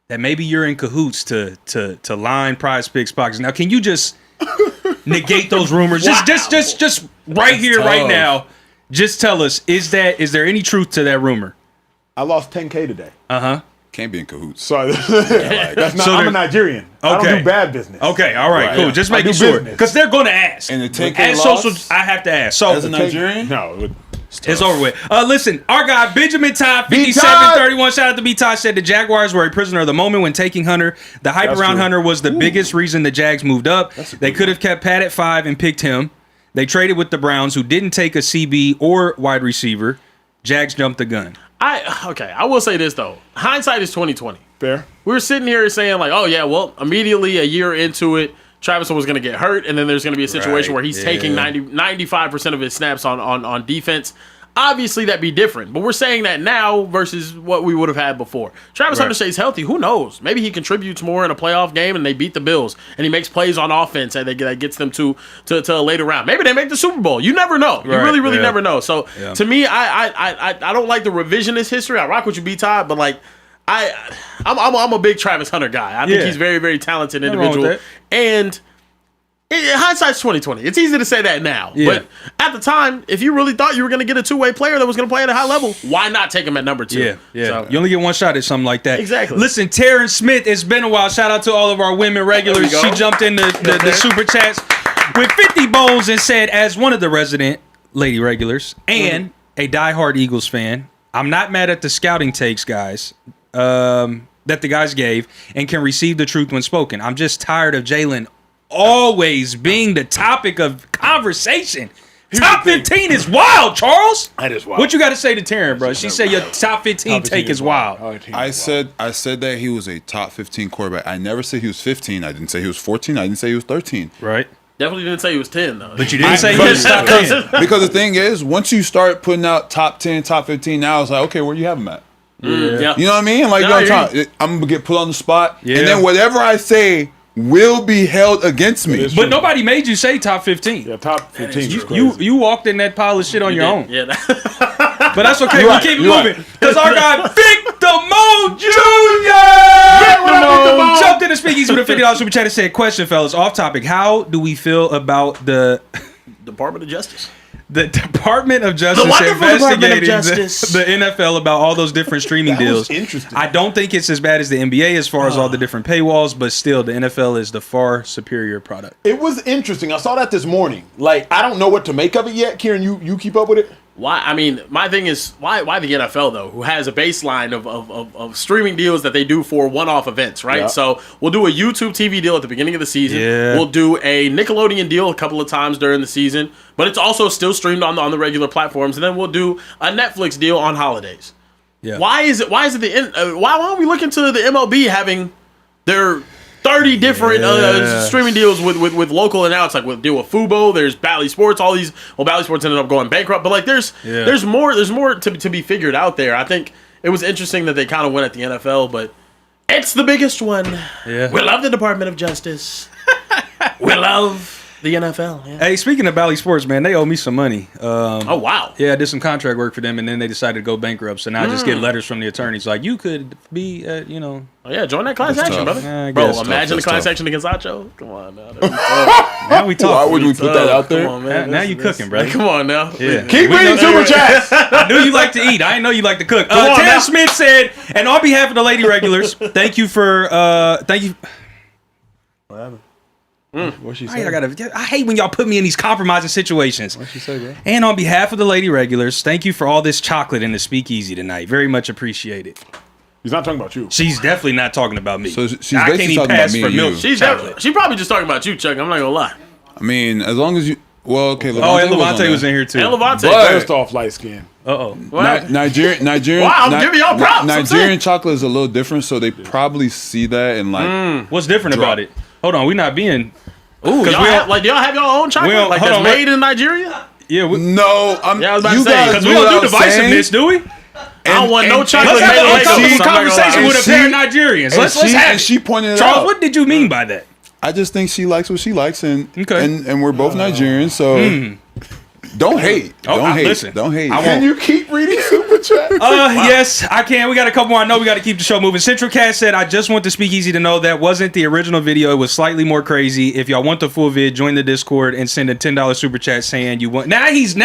that maybe you're in cahoots to line PrizePicks pockets. Now, can you just negate those rumors? Just right here, right now. Just tell us, is there any truth to that rumor? I lost 10K today. Can't be in cahoots. Sorry, that's not. So I'm there- a Nigerian. I don't Okay. do bad business. Okay, all right, cool. Yeah. Just I making do sure business. because they're going to ask. And the 10K as loss? social, I have to ask. So As a Nigerian? No. it's over with. Listen, our guy Benjamin Todd, B. 5731. Shout out to B. Todd, said the Jaguars were a prisoner of the moment when taking Hunter. The hype That's around true. Hunter was the biggest reason the Jags moved up. They could have kept Pat at 5 and picked him. They traded with the Browns, who didn't take a CB or wide receiver. Jags jumped the gun. I will say this though. Hindsight is 20/20. Fair. We were sitting here saying like, oh yeah, well, immediately a year into it, Travis was going to get hurt, and then there's going to be a situation where he's taking 95% of his snaps on defense. Obviously, that'd be different, but we're saying that now versus what we would have had before. Travis Hunter stays healthy. Who knows? Maybe he contributes more in a playoff game, and they beat the Bills, and he makes plays on offense, and that gets them to a later round. Maybe they make the Super Bowl. You never know. You really never know. So to me, I don't like the revisionist history. I rock with you, B-Todd, but like I'm a big Travis Hunter guy. I think he's very, very talented individual, and. Hindsight's 20/20. It's easy to say that now, but at the time, if you really thought you were going to get a two-way player that was going to play at a high level, why not take him at number 2? Yeah. So, you only get one shot at something like that. Exactly. Listen, Taryn Smith, it's been a while. Shout out to all of our women regulars. She jumped in the super chats with 50 bones and said, as one of the resident lady regulars and a diehard Eagles fan, I'm not mad at the scouting takes, guys. That the guys gave and can receive the truth when spoken. I'm just tired of Jalen always being the topic of conversation. Top 15 is wild, Charles. That is wild. What you got to say to Taryn, bro? She said your top 15 take is wild. I said that he was a top 15 quarterback. I never said he was 15. I didn't say he was 14. I didn't say he was 13. Right. definitely didn't say he was 10, though. But you didn't say he was top 10. Because the thing is, once you start putting out top 10, top 15, now it's like, okay, where do you have him at? Yeah. You know what I mean? Like, I'm going to get put on the spot. Yeah. And then whatever I say will be held against me. But nobody made you say top 15. Yeah, top 15. You walked in that pile of shit on your own. Yeah. But that's okay. We'll keep it moving. Because our guy, Victor Mo Jr. jumped in the Speakeasy with a $50 super chat and said, question, fellas, off topic. How do we feel about the Department of Justice? The Department of Justice investigating the NFL about all those different streaming deals? Interesting. I don't think it's as bad as the NBA as far as all the different paywalls, but still, the NFL is the far superior product. It was interesting. I saw that this morning. Like, I don't know what to make of it yet. Kieran, you keep up with it? Why? I mean, my thing is, why the NFL, though, who has a baseline of streaming deals that they do for one-off events, right? Yep. So we'll do a YouTube TV deal at the beginning of the season. Yeah. We'll do a Nickelodeon deal a couple of times during the season, but it's also still streamed on the regular platforms. And then we'll do a Netflix deal on holidays. Yeah. Why aren't we looking to the MLB having their 30 different streaming deals with local and outs, like with deal with Fubo, there's Bally Sports, all these. Well, Bally Sports ended up going bankrupt, but like there's more to be figured out there. I think it was interesting that they kind of went at the NFL, but it's the biggest one. Yeah. We love the Department of Justice. We love the NFL. Yeah. Hey, speaking of Bally Sports, man, they owe me some money. Oh, wow. Yeah, I did some contract work for them, and then they decided to go bankrupt. So now I just get letters from the attorneys like, you could be, Oh, yeah, join that class action, brother. Bro, imagine the class action against Acho. Come on, now. Now we talk. Why would we put that out there? Come on, man. Now you cooking, brother. Come on, now. Yeah. Keep reading super chats. I knew you like to eat. I didn't know you like to cook. Tam Smith said, and on behalf of the lady regulars, thank you. What happened? What'd she say? I hate when y'all put me in these compromising situations. What'd she say, bro? And on behalf of the lady regulars, thank you for all this chocolate in the Speakeasy tonight. Very much appreciated. He's not talking about you. She's definitely not talking about me. So she's I can't basically even talking pass about me for and milk. you. She's probably just talking about you, Chuck. I'm not going to lie. I mean, as long as you... Well, okay, Lavonte Oh, and Lavonte was in here too. And Lavonte. But- First off, light skin. Uh-oh. Nigerian. Wow, I'm giving y'all props. Nigerian chocolate is a little different, so they probably see that and like... What's different about it? Hold on, we not being... Ooh, do y'all have your own chocolate like that's made in Nigeria? Yeah, No, I was about to you say, guys because do we what don't I do was divisiveness, saying. do we? I don't want no chocolate Let's have made an in Lagos. uncomfortable conversation with a pair of Nigerians. Let's have it. She pointed it Charles, out. what did you mean by that? I just think she likes what she likes, and Okay. and we're both Nigerians, so don't hate. Don't hate. Listen, Don't hate. I Can you keep reading super chat? Yes, I can. We got a couple more. I know we got to keep the show moving. Central Cat said, I just want the Speakeasy to know that wasn't the original video. It was slightly more crazy. If y'all want the full vid, join the Discord and send a $10 super chat saying you want. Now he's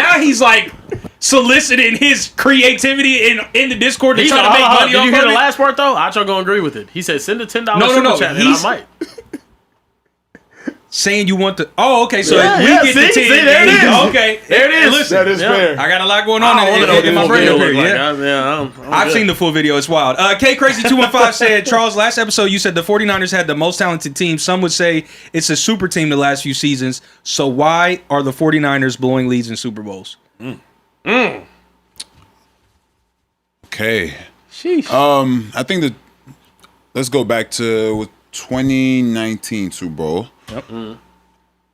like soliciting his creativity in the Discord to try to make money Did off you hear of the it. last part, though? Acho gonna agree with it. He said, send a $10 No. super chat, and I might. Saying you want the... Oh, okay. So Yeah, we yeah, get the 10. see, there it is. Okay. There it is. Listen, That is fair. I got a lot going on I don't want to know in my what the brain video up look here. like. Yeah. I'm I've good. seen the full video. It's wild. K Crazy 215 said, Charles, last episode you said the 49ers had the most talented team. Some would say it's a super team the last few seasons. So why are the 49ers blowing leads in Super Bowls? Okay, Okay. Sheesh. I think that let's go back to 2019 Super Bowl. Yep.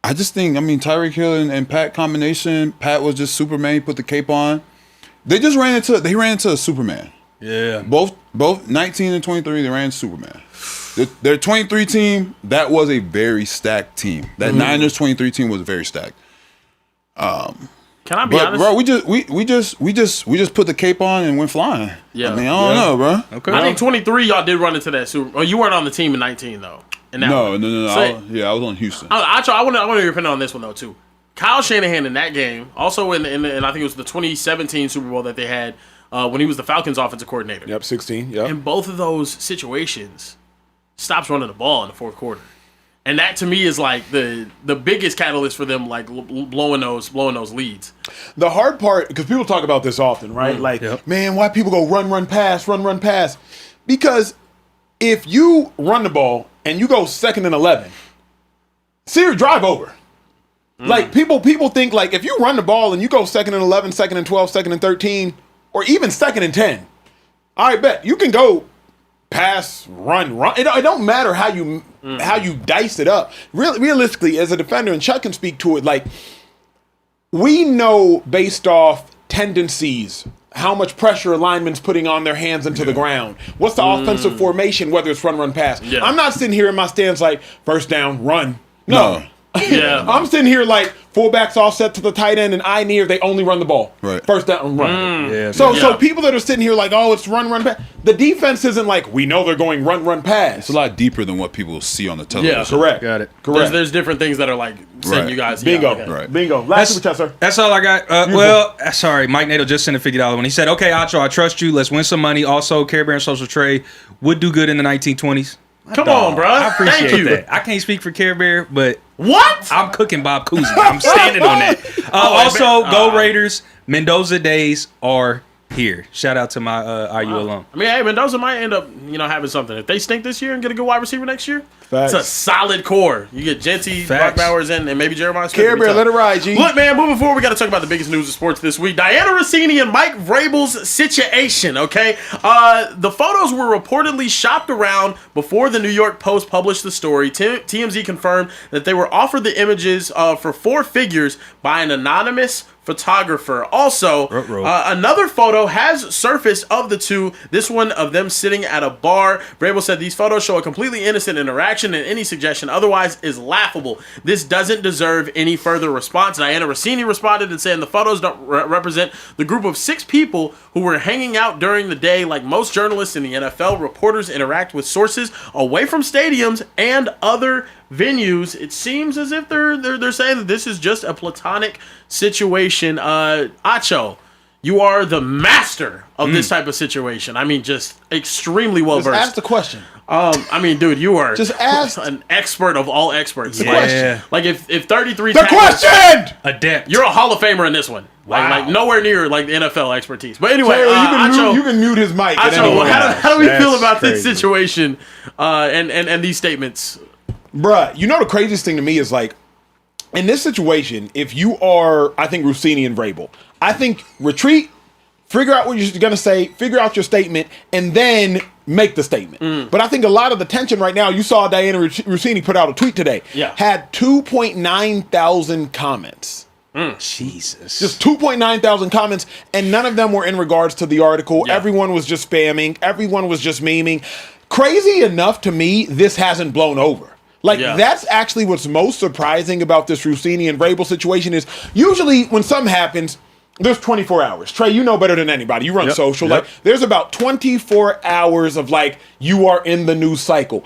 I just think, Tyreek Hill and Pat combination. Pat was just Superman. He put the cape on. They ran into a Superman. Yeah. Both 19 and 23, they ran Superman. Their 23 team, that was a very stacked team. That Niners 23 team was very stacked. Can I be honest? Bro, we just put the cape on and went flying. Yeah. I don't know, bro. Okay. I think 23, y'all did run into that Super. Oh, you weren't on the team in 19 though. In that No. one. So, I was on Houston. I want your opinion on this one though too. Kyle Shanahan in that game, also in I think it was the 2017 Super Bowl that they had when he was the Falcons offensive coordinator. Yep, 16. Yep. In both of those situations, stops running the ball in the fourth quarter. And that to me is like the biggest catalyst for them, like blowing those leads. The hard part, because people talk about this often, right? Man, why people go run, pass? Because if you run the ball and you go 2nd and 11, see your drive over. Like people think like if you run the ball and you go 2nd and 11, 2nd and 12, 2nd and 13, or even 2nd and 10, I bet you can go pass, run. It don't matter how you dice it up. Realistically, as a defender, and Chuck can speak to it, like we know based off tendencies how much pressure a lineman's putting on their hands into the ground. What's the offensive formation, whether it's run, pass. Yeah. I'm not sitting here in my stands like first down, run. No. Yeah. I'm sitting here like fullbacks offset to the tight end and I near they only run the ball. Right. First down, run. Yeah. So people that are sitting here like, oh, it's run, pass. The defense isn't like, we know they're going run, pass. It's a lot deeper than what people see on the television. Yeah. Correct. Got it. Correct. There's different things that are like sending you guys. Bingo. Yeah, okay. Right. Bingo. Last super chat, sir. That's all I got. Sorry, Mike Nato just sent a $50 one. He said, "Okay, Acho, I trust you. Let's win some money. Also, Carebear and Social Trade would do good in the 1920s." Come on, bro. I appreciate Thank you. that. I can't speak for Carebear, but What? I'm cooking Bob Cousy. I'm standing on that. Go Raiders. Mendoza days are here. Shout out to my IU alum. I mean, hey, Mendoza might end up, having something. If they stink this year and get a good wide receiver next year, Facts. it's a solid core. You get Genty, Brock Facts. Bowers, and maybe Jeremiah Smith. Carebear, let it ride, G. Look, man, moving forward, we got to talk about the biggest news of sports this week. Diana Russini and Mike Vrabel's situation, okay? The photos were reportedly shopped around before the New York Post published the story. TMZ confirmed that they were offered the images for 4 figures by an anonymous photographer. Also, another photo has surfaced of the two, this one of them sitting at a bar. Vrabel said these photos show a completely innocent interaction and any suggestion otherwise is laughable. This doesn't deserve any further response. Diana Russini responded and saying the photos don't represent the group of 6 people who were hanging out during the day. Like most journalists in the NFL, reporters interact with sources away from stadiums and other venues. It seems as if they're saying that this is just a platonic situation. Acho, you are the master of this type of situation. I mean, just extremely well versed. Ask the question. Dude, you are Just ask an expert of all experts. the question. Like if 33 The tackles- question! Adept. You're a Hall of Famer in this one. Like nowhere near like the NFL expertise. But anyway, Taylor, Acho, you can mute his mic. at Acho, any point. how do we feel That's about this crazy. situation and these statements? Bruh, you know the craziest thing to me is like, in this situation, if you are, I think, Russini and Vrabel, I think retreat, figure out what you're going to say, figure out your statement, and then make the statement. But I think a lot of the tension right now, you saw Diana Russini put out a tweet today, had 2.9 thousand comments. Jesus. Just 2.9 thousand comments, and none of them were in regards to the article. Yeah. Everyone was just spamming. Everyone was just memeing. Crazy enough to me, this hasn't blown over. Like, that's actually what's most surprising about this Russini and Vrabel situation is usually when something happens, there's 24 hours. Trey, you know better than anybody. You run social. Like, there's about 24 hours of, like, you are in the news cycle.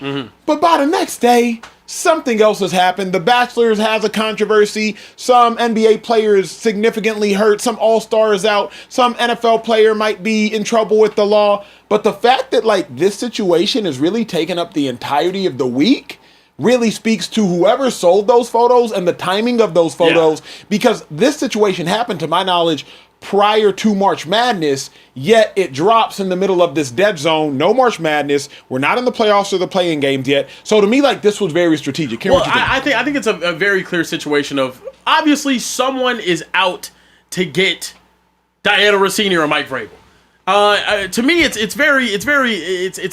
But by the next day, something else has happened. The Bachelor has a controversy. Some NBA players significantly hurt. Some All-Stars out. Some NFL player might be in trouble with the law. But the fact that, like, this situation is really taking up the entirety of the week really speaks to whoever sold those photos and the timing of those photos, because this situation happened, to my knowledge, prior to March Madness, yet it drops in the middle of this dead zone. No March Madness. We're not in the playoffs or the play-in games yet. So to me, like, this was very strategic. Karen, Well, I think it's a very clear situation of obviously someone is out to get Diana Russini or Mike Vrabel. To me, it's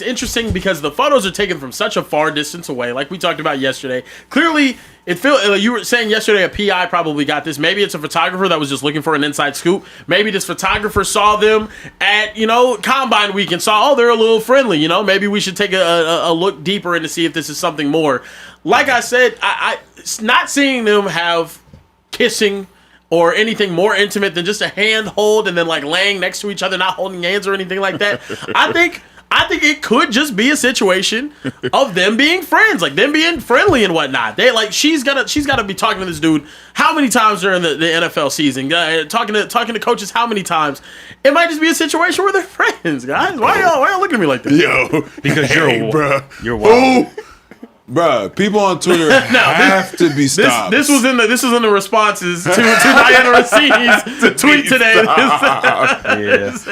interesting because the photos are taken from such a far distance away, like we talked about yesterday. Clearly, you were saying yesterday a PI probably got this. Maybe it's a photographer that was just looking for an inside scoop. Maybe this photographer saw them at Combine Week and saw, they're a little friendly. Maybe we should take a look deeper in to see if this is something more. Like I said, I not seeing them have kissing or anything more intimate than just a hand hold and then like laying next to each other, not holding hands or anything like that. I think it could just be a situation of them being friends, like them being friendly and whatnot. They like she's gotta be talking to this dude how many times during the NFL season, talking to coaches how many times. It might just be a situation where they're friends, guys. Why y'all looking at me like this? Yo, because you're wild. Bruh, people on Twitter have to be stopped. This was in the responses to Diana Russini's tweet today. Address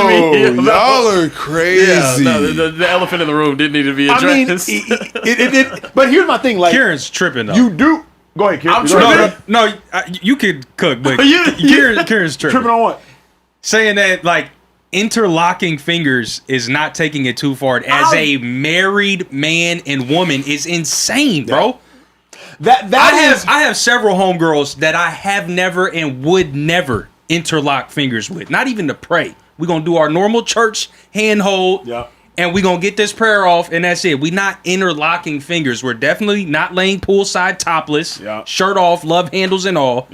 me. Y'all are crazy. The elephant in the room didn't need to be addressed. But here's my thing. Like, Kieran's tripping though. You do. Go ahead, Kieran. I'm tripping. No, you could cook, but Kieran's tripping. Tripping on what? Saying that like interlocking fingers is not taking it too far as a married man and woman is insane, bro. I have several homegirls that I have never and would never interlock fingers with. Not even to pray. We're gonna do our normal church handhold. And we're going to get this prayer off, and that's it. We're not interlocking fingers. We're definitely not laying poolside topless, shirt off, love handles and all.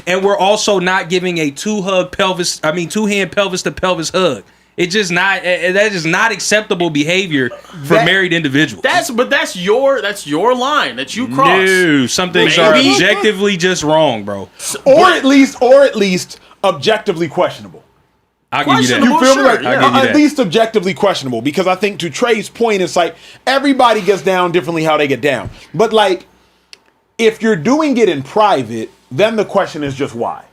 And we're also not giving a two-hand pelvis to pelvis hug. That is not acceptable behavior for married individuals. That's your line that you cross. No, some things are objectively just wrong, bro. Or at least objectively questionable. I'll give you that. You feel me? Like, at least objectively questionable, because I think to Trey's point, it's like everybody gets down differently how they get down. But like, if you're doing it in private, then the question is just why.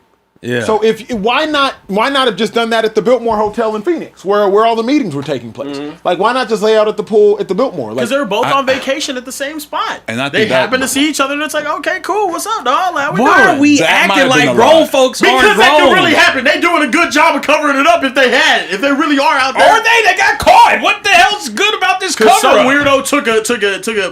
Yeah. So why not have just done that at the Biltmore Hotel in Phoenix, where all the meetings were taking place? Like, why not just lay out at the pool at the Biltmore? Because they're both on vacation at the same spot, and they happen to see each other, and it's like, okay, cool, what's up, dog? Why are we acting like grown folks aren't grown? Because that could really happen. They doing a good job of covering it up if they really are out there. Are they? They got caught. What the hell's good about this cover? Some weirdo took a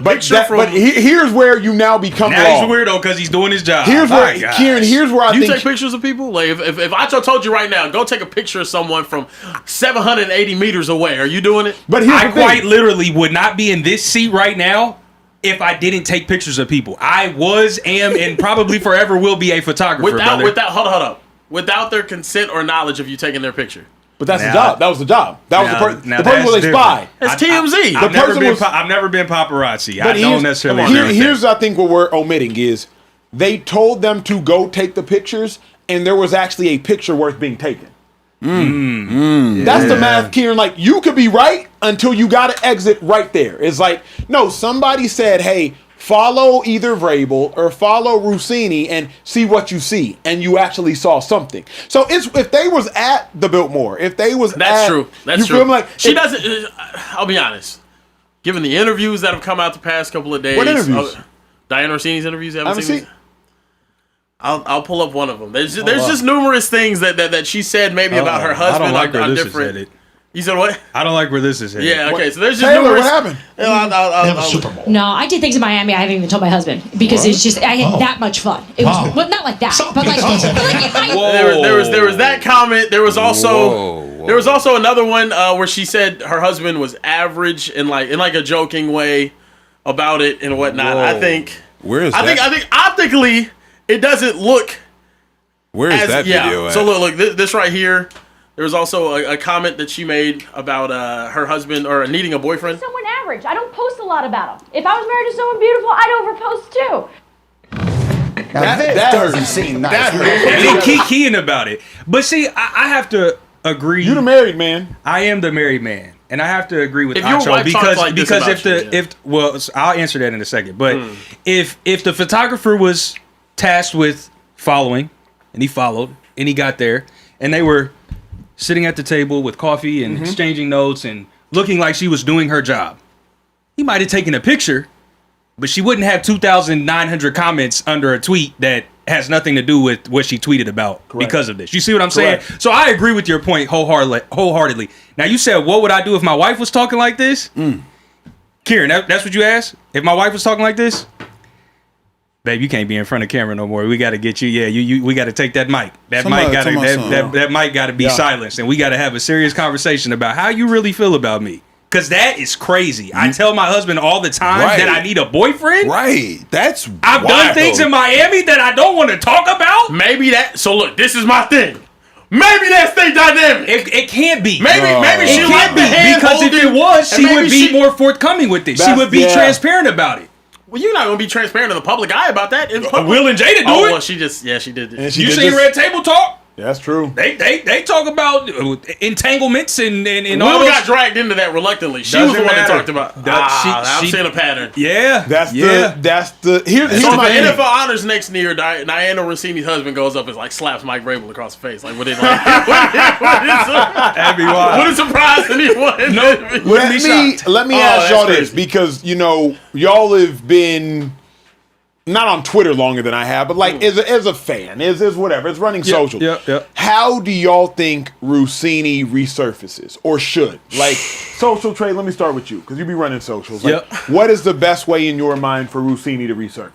picture from. But here's where you now become now wrong. He's a weirdo because he's doing his job. Here's where Kieran. Here's where you take pictures of people. Like if Acho told you right now, go take a picture of someone from 780 meters away. Are you doing it? But I quite literally would not be in this seat right now if I didn't take pictures of people. I was, am, and probably forever will be a photographer. Hold up. Without their consent or knowledge of you taking their picture. But that's the job. That was the job. That was the person was a spy. It's TMZ. I've never been paparazzi. I don't necessarily. Here's I think what we're omitting is they told them to go take the pictures, and there was actually a picture worth being taken. That's the math, Kieran. Like, you could be right until you got to exit right there. It's like, no, somebody said, hey, follow either Vrabel or follow Russini and see what you see, and you actually saw something. So if they was at the Biltmore, that's true. That's true. Feel me? Like, she doesn't. I'll be honest. Given the interviews that have come out the past couple of days, what interviews? Diana Rossini's interviews. I haven't seen. I'll pull up one of them. There's just numerous things that she said maybe about her husband on different. You said what? I don't like where this is headed. Yeah, okay. So there's just Taylor, numerous. what happened? They have a Super Bowl. No, I did things in Miami I haven't even told my husband because it's just I had that much fun. It was well, not like that, but like there was that comment. There was also another one where she said her husband was average in like a joking way about it and whatnot. Whoa. I think that? I think optically it doesn't look. Where is that video at? So look, this right here. There was also a comment that she made about her husband or needing a boyfriend. Someone average. I don't post a lot about them. If I was married to someone beautiful, I'd overpost too. That doesn't seem nice. That hurts. And they keep keying about it. But see, I have to agree. You're the married man. I am the married man. And I have to agree with Acho because I'll answer that in a second. But if the photographer was tasked with following, and he followed, and he got there, and they were sitting at the table with coffee and exchanging notes and looking like she was doing her job, he might have taken a picture, but she wouldn't have 2,900 comments under a tweet that has nothing to do with what she tweeted about because of this. You see what I'm saying? So I agree with your point wholeheartedly. Now, you said, what would I do if my wife was talking like this? Kieran, that's what you asked? If my wife was talking like this? Babe, you can't be in front of camera no more. We got to get you. Yeah, we got to take that mic. That mic got to be silenced, and we got to have a serious conversation about how you really feel about me. Because that is crazy. I tell my husband all the time that I need a boyfriend. Right. I've done things in Miami that I don't want to talk about. Maybe that. So look, this is my thing. Maybe that's the dynamic. It can't be. Maybe she can't be because if it was, she would be more forthcoming with this. She would be transparent about it. Well, you're not gonna be transparent in the public eye about that. Will and Jada do it. Well, she did. You seen Red Table Talk? That's true. They talk about entanglements and all. Will got dragged into that reluctantly. She was the one that talked about. I'm seeing a pattern. Yeah, Here's so my the NFL honors next year. Diana Russini's husband goes up and like slaps Mike Vrabel across the face. Like what did wouldn't surprise anyone. Let me ask y'all this because y'all have been. Not on Twitter longer than I have, but like as a fan, is whatever. It's running social. How do y'all think Russini resurfaces or should? Like social trade, let me start with you because you be running socials. Like, what is the best way in your mind for Russini to resurface?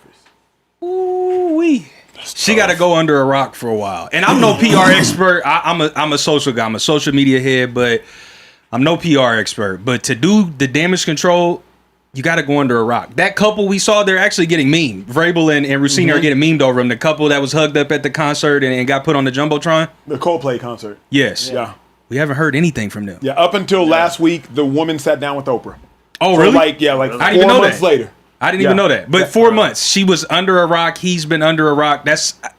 Ooh-wee. She got to go under a rock for a while. And I'm no PR expert. I'm a social guy. I'm a social media head, but I'm no PR expert. But to do the damage control, you got to go under a rock. That couple we saw, they're actually getting memed. Vrabel and Russini are getting memed over him. The couple that was hugged up at the concert and got put on the Jumbotron. The Coldplay concert. Yes. Yeah. We haven't heard anything from them. Yeah, up until last week, the woman sat down with Oprah. Oh, really? Like I didn't 4 even know months that. later. I didn't even know that. But 4 months. She was under a rock. He's been under a rock.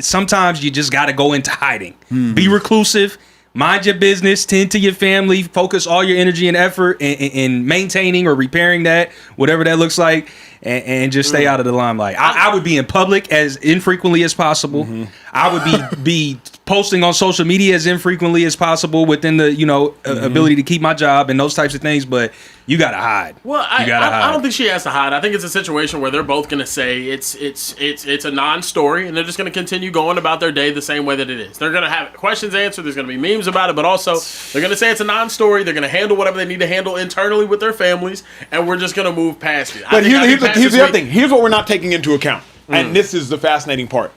Sometimes you just got to go into hiding. Be reclusive. Mind your business, tend to your family, focus all your energy and effort in maintaining or repairing that, whatever that looks like, and just stay out of the limelight. I would be in public as infrequently as possible. I would be posting on social media as infrequently as possible within the ability to keep my job and those types of things, but you gotta hide. Well, I don't think she has to hide. I think it's a situation where they're both gonna say it's a non-story, and they're just gonna continue going about their day the same way that it is. They're gonna have questions answered. There's gonna be memes about it, but also they're gonna say it's a non-story. They're gonna handle whatever they need to handle internally with their families, and we're just gonna move past it. But here's the other thing. Here's what we're not taking into account, and this is the fascinating part.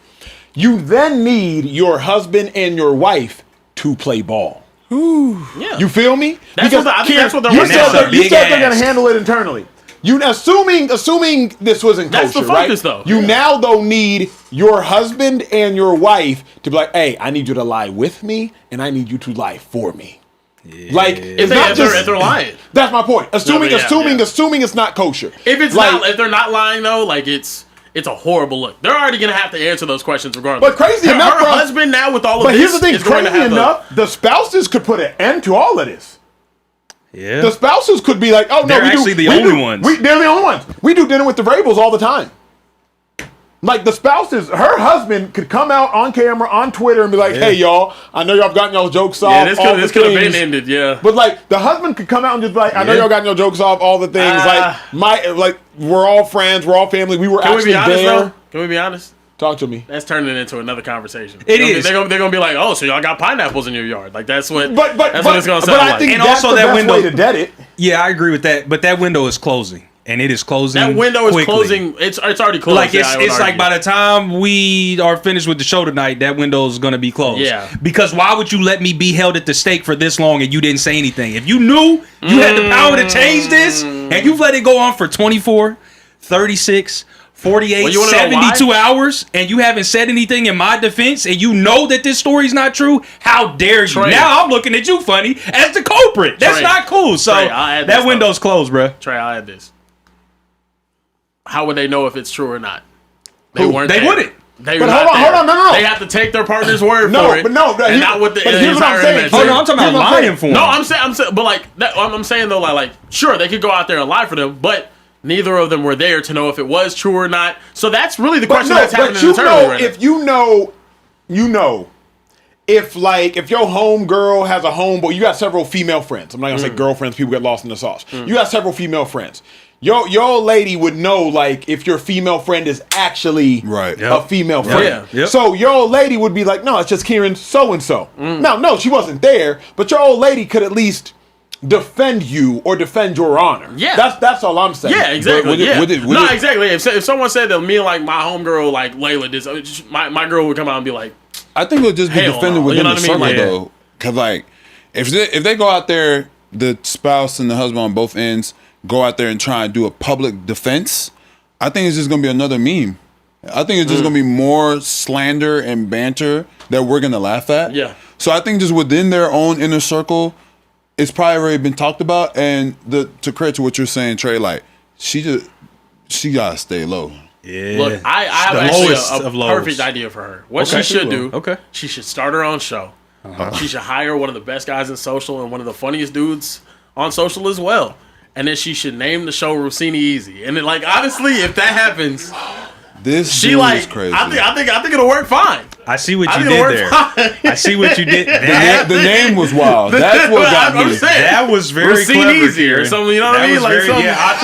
You then need your husband and your wife to play ball. Ooh. Yeah. You feel me? I think that's what they're you said they're going to handle it internally. You assuming this wasn't kosher, that's the focus, right? though. You now need your husband and your wife to be like, hey, I need you to lie with me, and I need you to lie for me. Yeah. Like if they're lying. That's my point. Assuming it's not kosher. If they're not lying though, like it's a horrible look. They're already gonna have to answer those questions regardless. But crazy enough, her husband now with all of this. But here's the thing: crazy enough, the spouses could put an end to all of this. Yeah, the spouses could be like, "Oh no, they're actually the only ones. They're the only ones. We do dinner with the Vrabels all the time." Like the spouses, her husband could come out on camera on Twitter and be like, "Hey y'all, I know y'all got y'all jokes off. Yeah, this could have been ended. Yeah, but like the husband could come out and just be like, I know y'all got your jokes off, all the things. We're all friends, we're all family. We were actually there. Can we be honest? Talk to me. That's turning it into another conversation. They're gonna be like, oh, so y'all got pineapples in your yard? Like that's what. But that's what it's gonna sound like. I think that's also that window to dead it. Yeah, I agree with that. But that window is closing. And it is closing. That window is closing. It's already closed. Like it's like by the time we are finished with the show tonight, that window is going to be closed. Yeah. Because why would you let me be held at the stake for this long and you didn't say anything? If you knew you had the power to change this and you've let it go on for 24, 36, 48, 72 hours and you haven't said anything in my defense and you know that this story's not true, how dare you? Trey. Now I'm looking at you funny as the culprit. That's not cool. So that window's closed, bro. Trey, I'll add this. How would they know if it's true or not? They wouldn't. Hold on, no. They have to take their partner's word for it. And not what here's what I'm saying. Hold on, I'm talking about lying for them. No, I'm saying, but like, I'm saying though, like, sure, they could go out there and lie for them, but neither of them were there to know if it was true or not. So that's really the question that's happening internally right now. If you know. If your homegirl has a homeboy, you got several female friends. I'm not gonna say girlfriends. People get lost in the sauce. You got several female friends. Your old lady would know, like, if your female friend is actually a female friend. Yep. So your old lady would be like, no, it's just Kieran so-and-so. No, she wasn't there, but your old lady could at least defend you or defend your honor. Yeah. That's all I'm saying. Yeah, exactly. Would exactly. If someone said that me and like my homegirl, like Layla, my girl would come out and be like, I think it'll just be defended within the circle, though. Because, like, if they go out there, the spouse and the husband on both ends go out there and try and do a public defense, I think it's just going to be another meme. I think it's just going to be more slander and banter that we're going to laugh at. Yeah. So I think just within their own inner circle, it's probably already been talked about. And to credit to what you're saying, Trey, like, she got to stay low. Yeah. Look, I have actually a perfect idea for her. What she should do, she should start her own show. She should hire one of the best guys in social and one of the funniest dudes on social as well. And then she should name the show Russini Easy. And then, like, honestly, if that happens, this is crazy. I think it'll work fine. I see what you did there. I see what you did. The name was wild. That's what got me. That was very clever. Easy or something. You know what I mean? Like something. I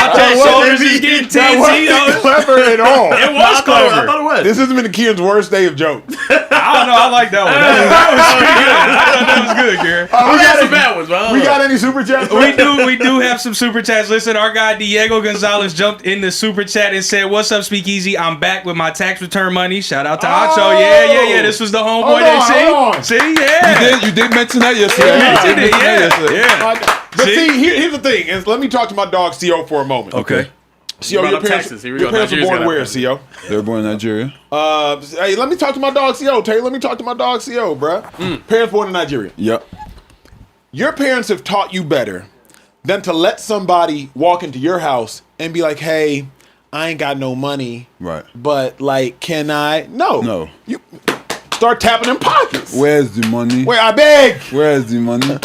thought he's getting tipsy. Clever at all. It was clever. I thought it was. This hasn't been Kieran's worst day of jokes. I don't know. I like that one. That was pretty good. I thought that was good, Kieran. We got some bad ones, bro. We got any super chats? We do have some super chats. Listen, our guy Diego Gonzalez jumped in the super chat and said, "What's up, Speakeasy? I'm back with my tax return money. Shout out to Acho. Yeah. This was the homeboy that see, yeah. You did mention that yesterday. Yeah. But see, here's the thing. And let me talk to my dog CO for a moment. Okay. CO, your parents were born where, CO? They were born in Nigeria. Hey, let me talk to my dog CO, Tay. Let me talk to my dog CO, bro. Parents born in Nigeria. Yep. Your parents have taught you better than to let somebody walk into your house and be like, hey, I ain't got no money. Right. But, like, can I? No. You start tapping in pockets. Where's the money? Where I beg. Where's the money?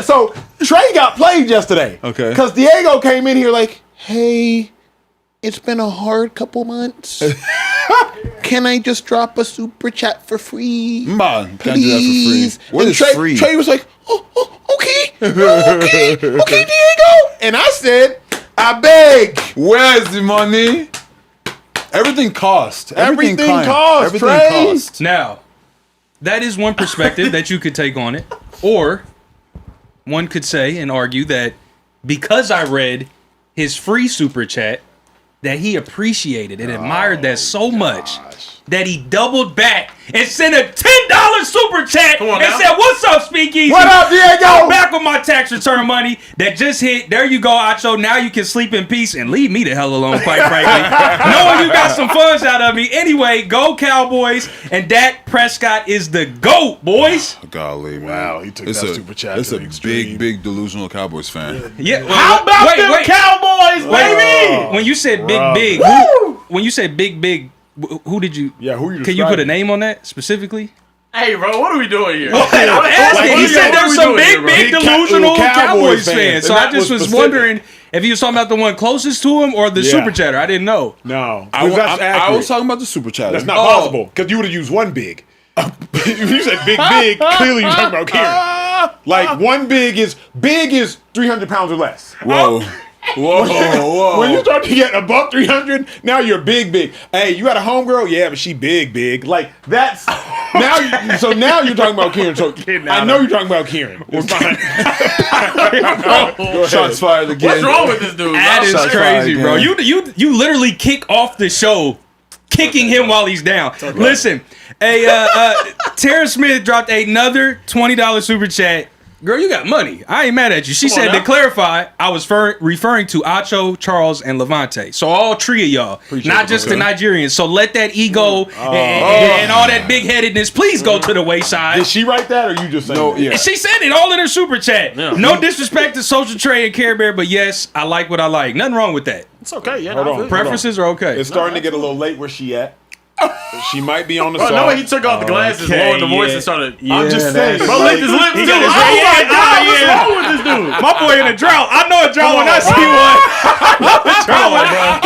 So, Trey got played yesterday. Okay. Because Diego came in here like, hey, it's been a hard couple months. Can I just drop a super chat for free? Man, can't do that for free. What is free? Trey was like, okay, Diego. And I said, I beg. Where's the money? Everything costs. Everything costs, Trey. Now, that is one perspective that you could take on it. Or one could say and argue that because I read his free super chat, that he appreciated and admired that so much that he doubled back and sent a $10 super chat and said, "What's up, Speakeasy? What up, Diego? I'm back with my tax return money that just hit. There you go, Acho. Now you can sleep in peace and leave me the hell alone, quite frankly. Knowing you got some funds out of me. Anyway, go Cowboys. And Dak Prescott is the GOAT, boys." Golly, man. Wow, he took that super chat. It's a big delusional Cowboys fan. Yeah. How about them Cowboys, baby? When you said big, when you said big, who did you? Yeah, who you? Can you put a name on that specifically? Hey, bro, what are we doing here? I'm asking. He said there's some big delusional Cowboys fans. So I just was wondering if he was talking about the one closest to him or the super chatter. I didn't know. No, I was talking about the super chatter. That's not possible because you would have used one big. You said big. Clearly, you're talking about Kieran. Like one big is 300 pounds or less. Whoa. When you start to get above 300, now you're big. Hey, you got a homegirl? Yeah, but she big. Like that's now. So now you're talking about Kieran. So I know you're talking about Kieran. It's fine. Shots fired again. What's wrong with this dude? That is crazy, bro. You literally kick off the show, kicking him while he's down. Okay. Listen, Tara Smith dropped another $20 super chat. Girl, you got money. I ain't mad at you. She said, to clarify, I was referring to Acho, Charles, and Lavonte. So all three of y'all, not just the Nigerians. So let that ego and all that big-headedness please go to the wayside. Did she write that or you just saying no, yeah. She said it all in her super chat. Yeah. No disrespect to Social Trade and Carebear, but yes, I like what I like. Nothing wrong with that. It's okay. Yeah, preferences are okay. It's starting to get a little late. Where's she at? She might be on the song. No, he took off the glasses, lowered the voice, and started. I'm just saying. Bro, licked his lips too. Oh my God, what's wrong with this dude? My boy in a drought. I know a drought when I see one.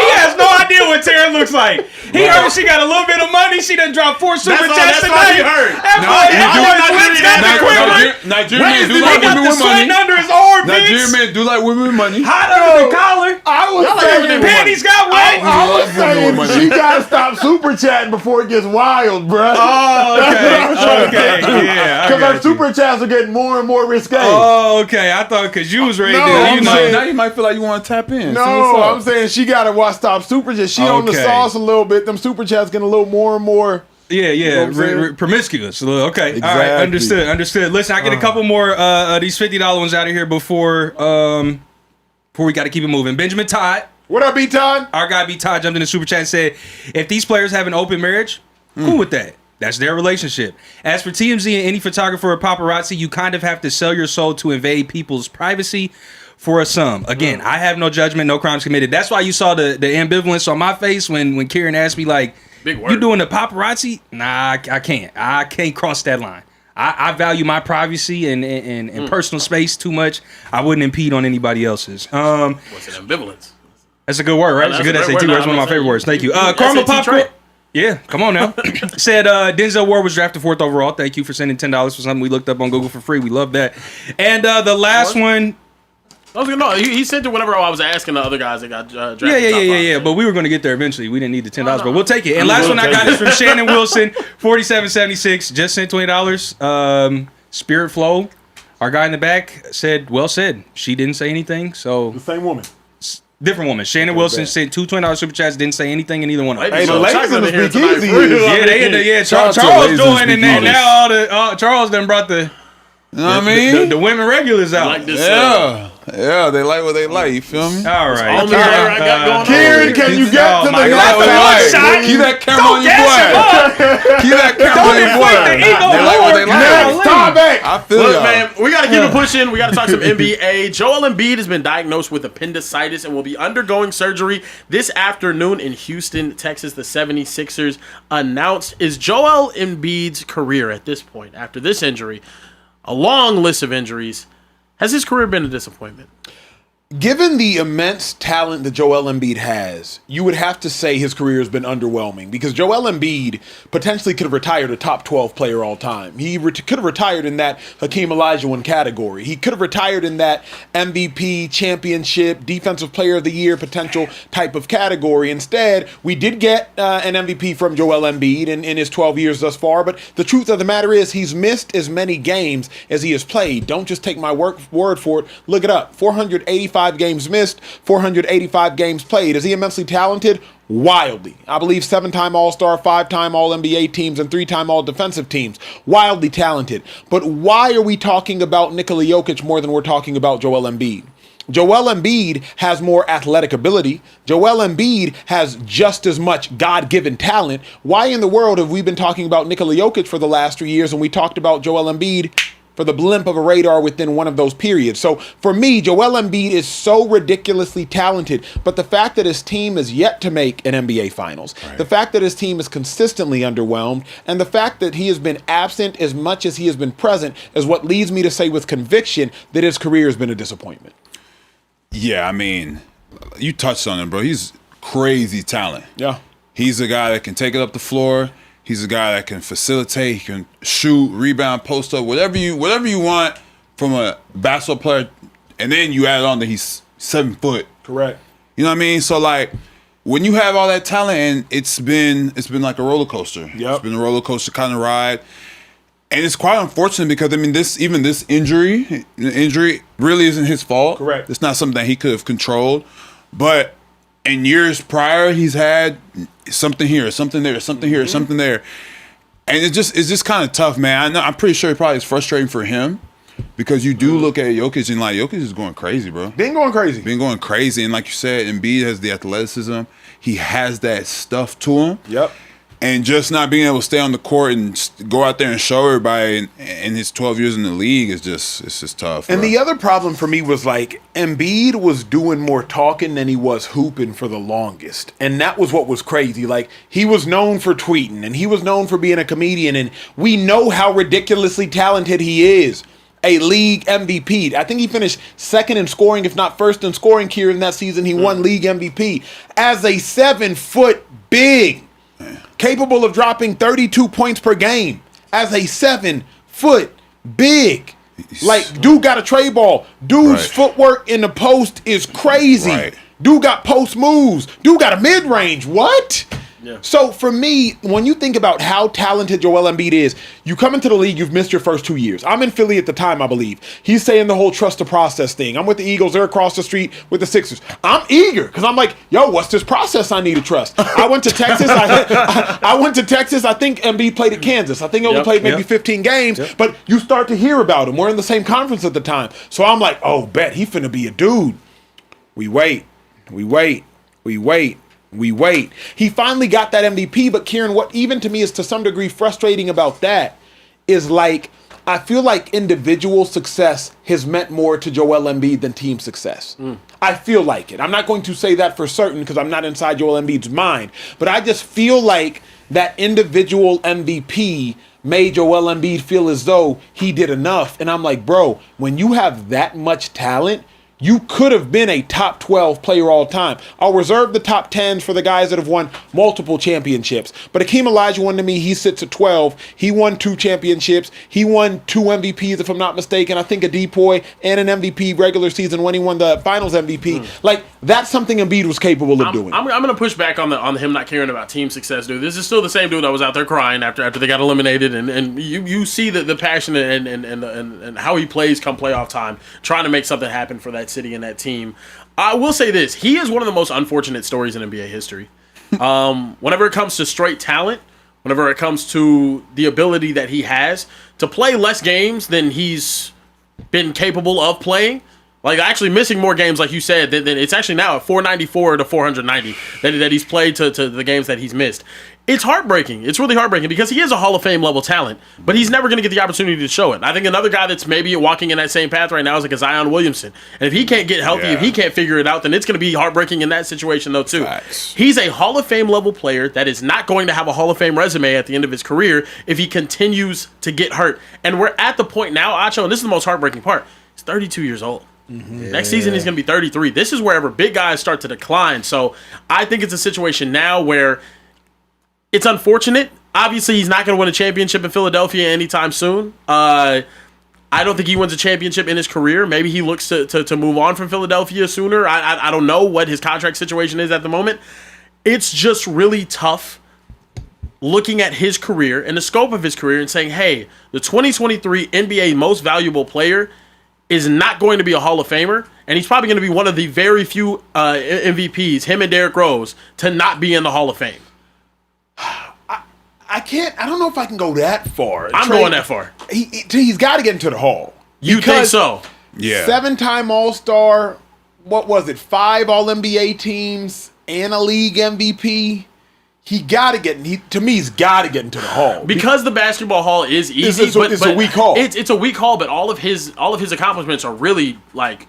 He has no idea what Tara looks like. He heard she got a little bit of money. She done dropped 4 super chats tonight. That's all he heard. Nigerian He got the sweat under his arm Nigerian men do like women with money. Hot under the collar. I was saying Panties got wet. I was saying she gotta stop super chatting before it gets wild, bro. Oh, okay. Yeah. Because our super chats are getting more and more risque. Oh, okay. I thought because you was ready to, Now you might feel like you want to tap in. No, I'm saying she gotta watch stop super chats. She on the sauce a little bit. Them super chats getting a little more and more. Yeah, promiscuous. Okay, Exactly. all right, understood. Listen, I get a couple more these $50 ones out of here before we got to keep it moving. Benjamin Todd. What up, B Todd? Our guy B Todd jumped in the super chat and said, if these players have an open marriage, cool with that. That's their relationship. As for TMZ and any photographer or paparazzi, you kind of have to sell your soul to invade people's privacy for a sum. Again, I have no judgment, no crimes committed. That's why you saw the ambivalence on my face when Kieran asked me, like, you doing the paparazzi? Nah, I can't. I can't cross that line. I value my privacy and personal space too much. I wouldn't impede on anybody else's. What's an ambivalence? That's a good word, right? It's a good SAT word. It's one of my favorite words. Thank you. Karma Popcorn. Yeah, come on now. Said Denzel Ward was drafted 4th overall. Thank you for sending $10 for something we looked up on Google for free. We love that. And the last one. He sent it whenever I was asking the other guys that got drafted. Yeah. But we were going to get there eventually. We didn't need the $10, but we'll take it. And last one I got is from Shannon Wilson, 4776. Just sent $20. Spirit Flow, our guy in the back, said, well said. She didn't say anything, so. The same woman. Different woman. Shannon Wilson sent two $20 super chats, didn't say anything in either one of them. Hey, the ladies in the Speakeasy. Charles joined, and then now Charles done brought the. You know what I mean? The women regulars out. Like this, yeah, they like what they like. You feel me? All right. Kieran, can you get to the next shot? Keep that camera on your boy. Keep that camera on your boy. They like what they like. Next topic. I feel Look, y'all. man, we got to keep it pushing. We got to talk some NBA. Joel Embiid has been diagnosed with appendicitis and will be undergoing surgery this afternoon in Houston, Texas. The 76ers announced. Is Joel Embiid's career at this point, after this injury, a long list of injuries, has his career been a disappointment? Given the immense talent that Joel Embiid has, you would have to say his career has been underwhelming because Joel Embiid potentially could have retired a top 12 player all time. He could have retired in that Hakeem Olajuwon category. He could have retired in that MVP, championship, defensive player of the year potential type of category. Instead, we did get an MVP from Joel Embiid in his 12 years thus far, but the truth of the matter is he's missed as many games as he has played. Don't just take my word for it. Look it up. 485 games missed, 485 games played. Is he immensely talented? Wildly. I believe 7-time All-Star, 5-time All-NBA teams, and 3-time All-Defensive teams. Wildly talented. But why are we talking about Nikola Jokic more than we're talking about Joel Embiid? Joel Embiid has more athletic ability. Joel Embiid has just as much God-given talent. Why in the world have we been talking about Nikola Jokic for the last 3 years and we talked about Joel Embiid for the blimp of a radar within one of those periods? So for me, Joel Embiid is so ridiculously talented, but the fact that his team is yet to make an NBA Finals, the fact that his team is consistently underwhelmed, and the fact that he has been absent as much as he has been present is what leads me to say with conviction that his career has been a disappointment. Yeah, I mean, you touched on him, bro. He's crazy talent. Yeah. He's a guy that can take it up the floor. He's a guy that can facilitate, he can shoot, rebound, post up, whatever you want from a basketball player. And then you add on that he's 7 foot. Correct. You know what I mean? So like when you have all that talent, and it's been like a roller coaster. Yep. It's been a roller coaster kind of ride. And it's quite unfortunate because I mean this injury really isn't his fault. Correct. It's not something that he could have controlled. But in years prior, he's had something here, something there, something here, something there, and it's just kind of tough, man. I'm pretty sure it probably is frustrating for him because you do look at Jokic and like Jokic is going crazy, bro. Been going crazy, and like you said, Embiid has the athleticism. He has that stuff to him. Yep. And just not being able to stay on the court and go out there and show everybody in his 12 years in the league it's just tough. And bro. the other problem for me was like Embiid was doing more talking than he was hooping for the longest. And that was what was crazy. Like he was known for tweeting and he was known for being a comedian. And we know how ridiculously talented he is. A league MVP. I think he finished second in scoring, if not first in scoring here in that season. He won league MVP as a 7-foot big. Capable of dropping 32 points per game as a 7-foot big. Like, dude got a tray ball. Dude's footwork in the post is crazy. Right. Dude got post moves. Dude got a mid range. What? Yeah. So for me, when you think about how talented Joel Embiid is, you come into the league, you've missed your first 2 years. I'm in Philly at the time, I believe. He's saying the whole trust the process thing. I'm with the Eagles. They're across the street with the Sixers. I'm eager because I'm like, yo, what's this process I need to trust? I went to Texas. I went to Texas. I think Embiid played at Kansas. I think he only played maybe 15 games, but you start to hear about him. We're in the same conference at the time. So I'm like, oh, bet he finna be a dude. We wait. He finally got that MVP, but Kieran, what even to me is to some degree frustrating about that is like, I feel like individual success has meant more to Joel Embiid than team success. I feel like it. I'm not going to say that for certain because I'm not inside Joel Embiid's mind, but I just feel like that individual MVP made Joel Embiid feel as though he did enough. And I'm like, bro, when you have that much talent, you could have been a top 12 player all time. I'll reserve the top 10s for the guys that have won multiple championships. But Akeem Olajuwon, to me, he sits at 12. He won 2 championships. He won 2 MVPs, if I'm not mistaken. I think a DPOY and an MVP regular season when he won the Finals MVP. Like, that's something Embiid was capable of doing. I'm going to push back on him not caring about team success, dude. This is still the same dude that was out there crying after they got eliminated. And you see the passion and how he plays come playoff time, trying to make something happen for that city and that team. I will say this: he is one of the most unfortunate stories in NBA history. Whenever it comes to straight talent, whenever it comes to the ability that he has to play less games than he's been capable of playing, like actually missing more games, like you said, than it's actually now at 494 to 490 that he's played to the games that he's missed. It's heartbreaking. It's really heartbreaking because he is a Hall of Fame level talent, but he's never going to get the opportunity to show it. I think another guy that's maybe walking in that same path right now is like a Zion Williamson. And if he can't get healthy, if he can't figure it out, then it's going to be heartbreaking in that situation though too. Facts. He's a Hall of Fame level player that is not going to have a Hall of Fame resume at the end of his career if he continues to get hurt. And we're at the point now, Acho, and this is the most heartbreaking part, he's 32 years old. Next season he's going to be 33. This is wherever big guys start to decline. So I think it's a situation now where it's unfortunate. Obviously, he's not going to win a championship in Philadelphia anytime soon. I don't think he wins a championship in his career. Maybe he looks to move on from Philadelphia sooner. I don't know what his contract situation is at the moment. It's just really tough looking at his career and the scope of his career and saying, hey, the 2023 NBA most valuable player is not going to be a Hall of Famer, and he's probably going to be one of the very few MVPs, him and Derrick Rose, to not be in the Hall of Fame. I don't know if I can go that far. I'm going that far. He's got to get into the Hall. You think so? Yeah. 7-time All-Star, what was it, 5 All-NBA teams, and a league MVP. He got to get. To me, he's got to get into the Hall because the basketball Hall is easy. It's a weak Hall. It's a weak Hall, but all of his accomplishments are really like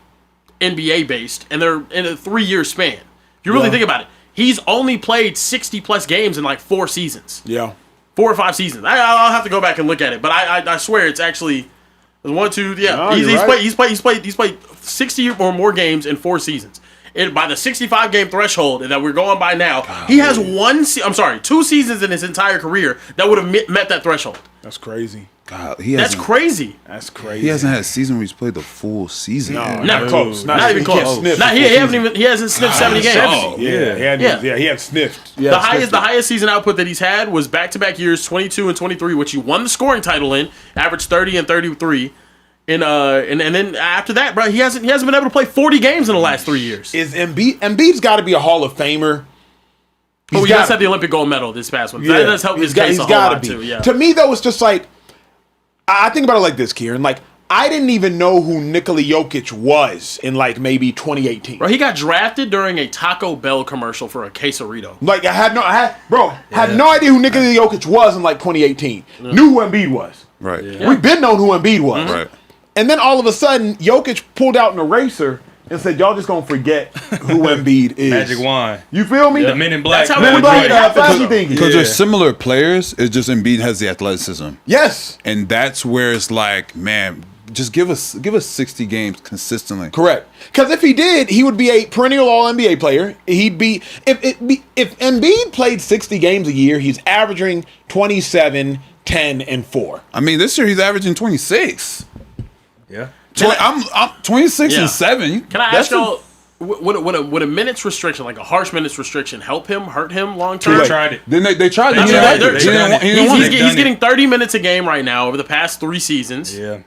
NBA based, and they're in a 3-year span. If you really think about it, he's only played 60+ games in like 4 seasons. Yeah, 4 or 5 seasons. I'll have to go back and look at it, but I swear it's actually 1, 2. Yeah, no, he's played 60 or more games in 4 seasons. By the 65 game threshold that we're going by now, he has 2 seasons in his entire career that would have met that threshold. That's crazy. God, that's crazy. That's crazy. He hasn't had a season where he's played the full season. No, never close. Not even close. He hasn't sniffed 70 games. He had sniffed. The highest season output that he's had was back-to-back years, 22 and 23, which he won the scoring title in, averaged 30 and 33. And then after that, bro, he hasn't been able to play 40 games in the last 3 years. Is Embiid's got to be a Hall of Famer? He just had the Olympic gold medal this past one. That does help his case a whole lot too. Yeah. To me, though, it's just like I think about it like this, Kieran. Like I didn't even know who Nikola Jokic was in like maybe 2018. Bro, he got drafted during a Taco Bell commercial for a quesarito. Like I had no idea who Nikola Jokic was in like 2018. Yeah. Knew who Embiid was. Right. Yeah. We've been knowing who Embiid was. Mm-hmm. Right. And then all of a sudden, Jokic pulled out an eraser and said, "Y'all just gonna forget who Embiid is." Magic wand. You feel me? The Men in Black. That's how Men in Black. Because they're similar players. It's just Embiid has the athleticism. Yes. And that's where it's like, man, just give us 60 games consistently. Correct. Because if he did, he would be a perennial All-NBA player. He'd be if Embiid played 60 games a year, he's averaging 27, 10, and 4. I mean, this year he's averaging 26. Yeah. I'm 26 and 7. Can I ask y'all, would a minutes restriction, like a harsh minutes restriction, help him, hurt him long term? They tried it. Then they tried it. He's getting 30 minutes a game right now over the past 3 seasons. Yeah.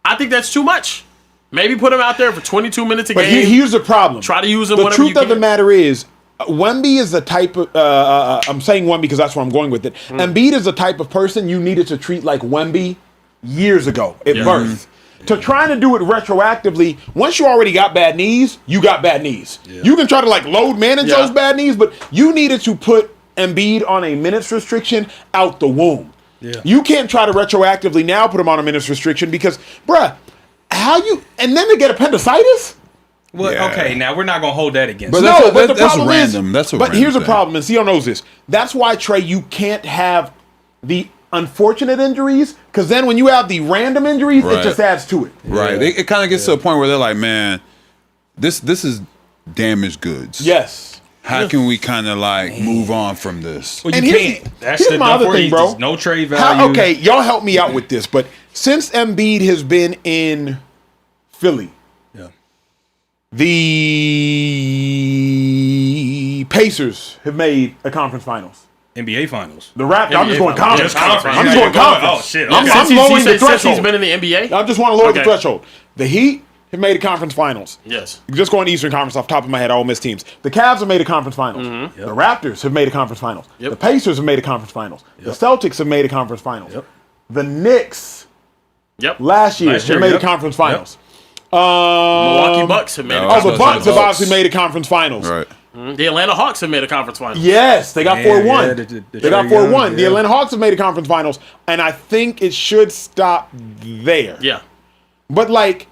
I think that's too much. Maybe put him out there for 22 minutes a But game. here's the problem. Try to use him The whenever you truth of can. the matter is, Wemby is the type of I'm saying Wemby because that's where I'm going with it. Embiid is the type of person you needed to treat like Wemby years ago at birth. To trying to do it retroactively, once you already got bad knees, you got bad knees. Yeah. You can try to like load manage those bad knees, but you needed to put Embiid on a minutes restriction out the womb. Yeah. You can't try to retroactively now put him on a minutes restriction because, bruh, and then to get appendicitis? Well, okay, now we're not gonna hold that against. But that's random. But here's the problem, and CEO knows this. That's why, Trey, you can't have the unfortunate injuries, because then when you have the random injuries, it just adds to it. Right. Yeah. It kind of gets to a point where they're like, man, this is damaged goods. Yes. How can we kind of like move on from this? Well, you can't. That's my other thing, bro. No trade value. Okay, y'all help me out with this, but since Embiid has been in Philly, the Pacers have made a conference finals. NBA finals. The Raptors. I'm just going conference. I'm just going conference. Oh shit! I'm lowering the threshold. Since he's been in the NBA, I just want to lower the threshold. The Heat have made a conference finals. Yes. Just going Eastern Conference off the top of my head, I will miss teams. The Cavs have made a conference finals. The Raptors have made a conference finals. The Pacers have made a conference finals. The Celtics have made a conference finals. The Knicks last year have made a conference finals. Milwaukee Bucks have made a conference finals. The Bucks have obviously made a conference finals. Right. The Atlanta Hawks have made a conference finals. Yes, they got 4-1. They got 4-1. Yeah. The Atlanta Hawks have made a conference finals, and I think it should stop there. Yeah. But like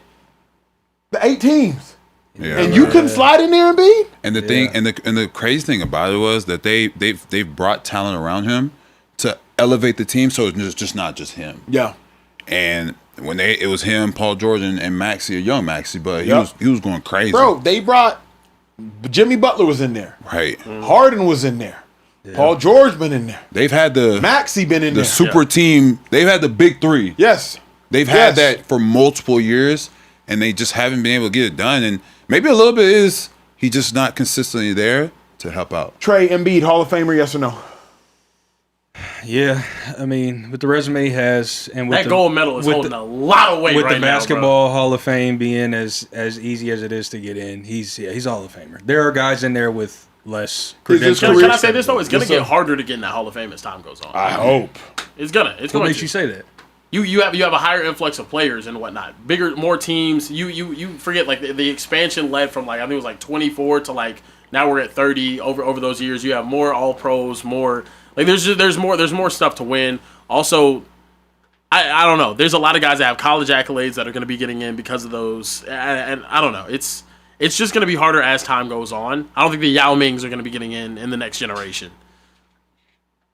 the 8 teams, and you couldn't slide in there and beat. And the thing, and the crazy thing about it was that they've brought talent around him to elevate the team, so it's just not just him. Yeah. And when it was him, Paul George, and Maxey, a young Maxey, but he was going crazy. Bro, they brought Jimmy Butler was in there. Right. Harden was in there. Paul George been in there. They've had Maxey been in there. The super team. They've had the big 3. Yes. They've had that for multiple years, and they just haven't been able to get it done. And maybe a little bit is he just not consistently there to help out. Trey Embiid, Hall of Famer, yes or no? Yeah, I mean, with the resume he has, and with that gold medal is holding a lot of weight with right the basketball Hall of Fame being as easy as it is to get in, he's Hall of Famer. There are guys in there with less credentials. Can I say this though? It's gonna get harder to get in that Hall of Fame as time goes on. I hope it's gonna. What makes you say that? You have a higher influx of players and whatnot, more teams. You forget like the expansion led from like I think it was like 24 to like now we're at 30 over those years. You have more All Pros, more. Like there's more stuff to win. Also, I don't know. There's a lot of guys that have college accolades that are going to be getting in because of those, and I don't know. It's just going to be harder as time goes on. I don't think the Yao Mings are going to be getting in the next generation.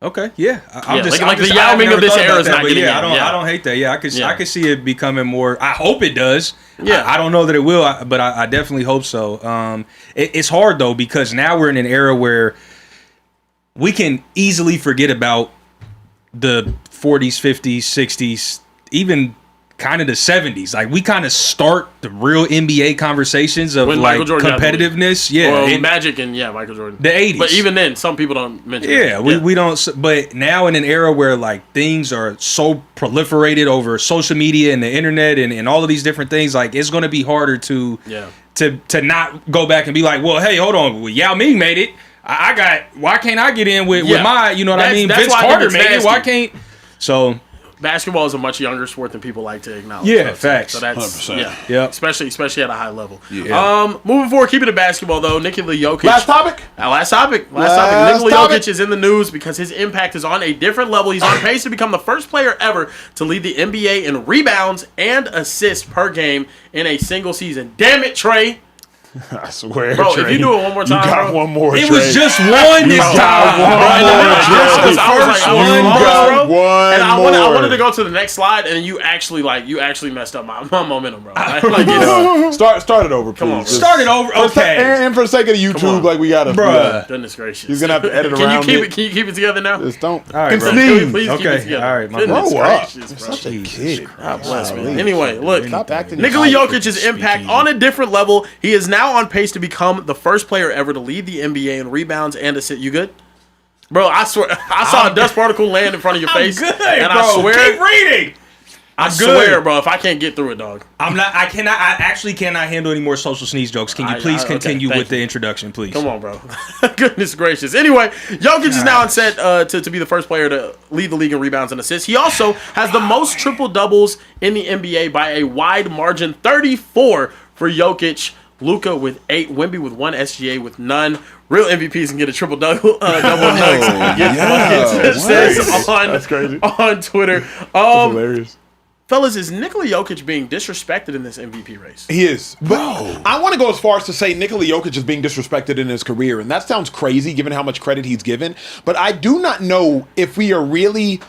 Okay, yeah. The Yao Ming of this era is not getting in. I don't hate that. Yeah, I could see it becoming more. I hope it does. Yeah, I don't know that it will, but I definitely hope so. It's hard though because now we're in an era where we can easily forget about the 40s, 50s, 60s, even kind of the 70s. Like we kind of start the real NBA conversations of like competitiveness. Magic and Michael Jordan. The 80s. But even then, some people don't mention it. We don't. But now in an era where like things are so proliferated over social media and the internet and all of these different things, like it's going to be harder to not go back and be like, well, hey, hold on, Yao Ming made it. Why can't I get in with my, you know what I mean? Vince Carter made it. Why can't? So basketball is a much younger sport than people like to acknowledge. Yeah, facts. So that's 100%. Especially at a high level. Yeah. Moving forward, keeping it basketball though, Nikola Jokic. Last topic. Last topic. Nikola Jokic is in the news because his impact is on a different level. He's on pace to become the first player ever to lead the NBA in rebounds and assists per game in a single season. Damn it, Trey. I swear, bro. Trey, if you do it one more time, you got bro, one more. It Trey. was just one this time. I wanted to go to the next slide, and you actually messed up my momentum, bro. Start it over, please. Come on, bro. Start it over. Okay. And for the sake of the YouTube, like we gotta, bruh. Goodness gracious. He's gonna have to edit around it. Can you keep it together now? Just don't. All right, bro. Please keep it Okay. together. All right, my Goodness grow up. gracious, bro. Such a kid. God bless, man. Anyway, look. Stop acting. Nikola Jokic's impact on a different level. He is now on pace to become the first player ever to lead the NBA in rebounds and assists. You good? Bro, I swear, I saw a dust particle land in front of your face. Good, and bro. I swear, Keep reading. I swear, bro, if I can't get through it, dog. I actually cannot handle any more social sneeze jokes. Can you please continue with the introduction, please? Come on, bro. Goodness gracious. Anyway, Jokic is now on set to be the first player to lead the league in rebounds and assists. He also has the most triple-doubles in the NBA by a wide margin, 34 for Jokic. Luka with 8, Wemby with 1, SGA with none. Real MVPs can get a triple-double nugs and get buckets. That's crazy. On Twitter. That's hilarious. Fellas, is Nikola Jokic being disrespected in this MVP race? He is. But I want to go as far as to say Nikola Jokic is being disrespected in his career. And that sounds crazy given how much credit he's given. But I do not know if we are really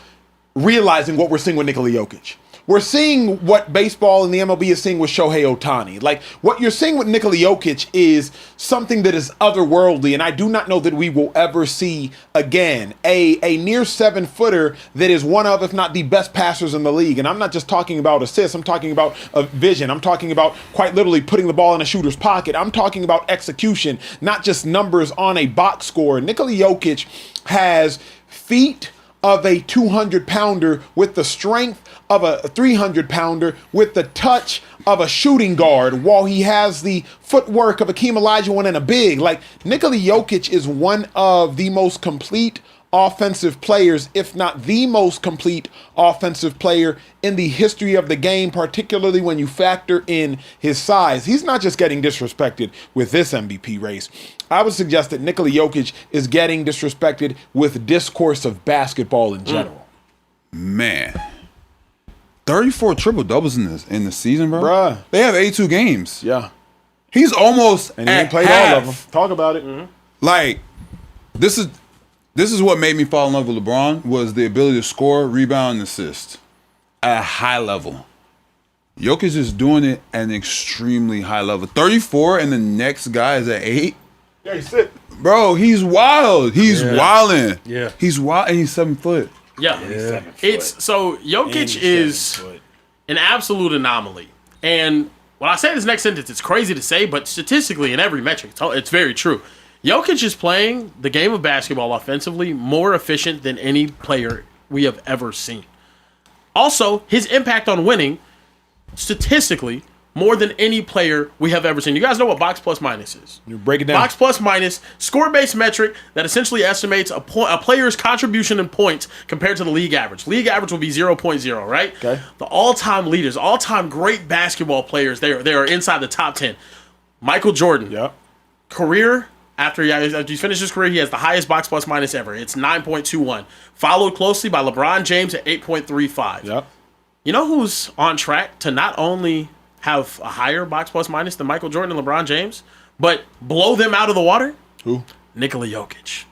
realizing what we're seeing with Nikola Jokic. We're seeing what baseball and the MLB is seeing with Shohei Ohtani. Like, what you're seeing with Nikola Jokic is something that is otherworldly, and I do not know that we will ever see again a near 7-footer that is one of, if not the best passers in the league. And I'm not just talking about assists. I'm talking about vision. I'm talking about quite literally putting the ball in a shooter's pocket. I'm talking about execution, not just numbers on a box score. Nikola Jokic has feet of a 200-pounder with the strength of a 300-pounder with the touch of a shooting guard, while he has the footwork of Akeem Olajuwon and a big. Like, Nikola Jokic is one of the most complete offensive players, if not the most complete offensive player in the history of the game, particularly when you factor in his size. He's not just getting disrespected with this MVP race. I would suggest that Nikola Jokic is getting disrespected with discourse of basketball in general. Man. 34 triple-doubles in the season, bro. Bruh. They have 82 games. Yeah. He's almost And he at ain't played half. all of them. Talk about it. Like, this is what made me fall in love with LeBron, was the ability to score, rebound, and assist at a high level. Jokic is doing it at an extremely high level. 34 and the next guy is at 8. Yeah, he's sick. Bro, he's wild. He's wilding. Yeah. He's wild and he's 7 foot. Yeah. It's so Jokic is an absolute anomaly. And when I say this next sentence, it's crazy to say, but statistically in every metric, it's very true. Jokic is playing the game of basketball offensively more efficient than any player we have ever seen. Also, his impact on winning, statistically, more than any player we have ever seen. You guys know what box plus minus is? You break it down. Box plus minus, score-based metric that essentially estimates a player's contribution in points compared to the league average. League average will be 0.0, right? Okay. The all-time leaders, all-time great basketball players, they are inside the top 10. Michael Jordan. Yep. Career, after he finished his career, he has the highest box plus minus ever. It's 9.21. Followed closely by LeBron James at 8.35. Yep. You know who's on track to not only have a higher box plus minus than Michael Jordan and LeBron James, but blow them out of the water? Who? Nikola Jokic.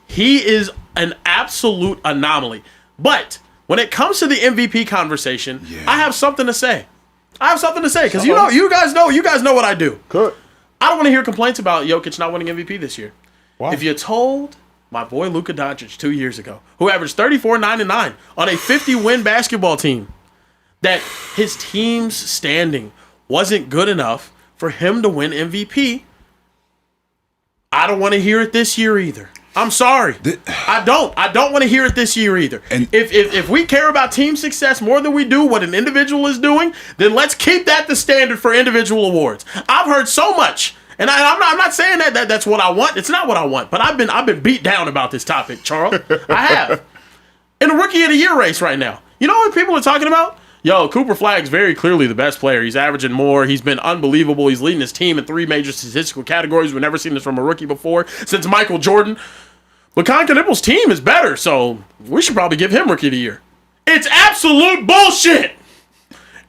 He is an absolute anomaly. But when it comes to the MVP conversation, I have something to say. Because you guys know what I do. Good. I don't want to hear complaints about Jokic not winning MVP this year. Why? If you told my boy Luka Doncic 2 years ago, who averaged 34, 9, and 9 on a 50-win basketball team, that his team's standing wasn't good enough for him to win MVP, I don't want to hear it this year either. I'm sorry. I don't want to hear it this year either. And if we care about team success more than we do what an individual is doing, then let's keep that the standard for individual awards. I've heard so much, and I'm not saying that that's what I want. It's not what I want, but I've been beat down about this topic, Charles. I have. In a Rookie of the Year race right now. You know what people are talking about? Yo, Cooper Flagg's very clearly the best player. He's averaging more. He's been unbelievable. He's leading his team in 3 major statistical categories. We've never seen this from a rookie before since Michael Jordan. But Concanible's team is better, so we should probably give him Rookie of the Year. It's absolute bullshit.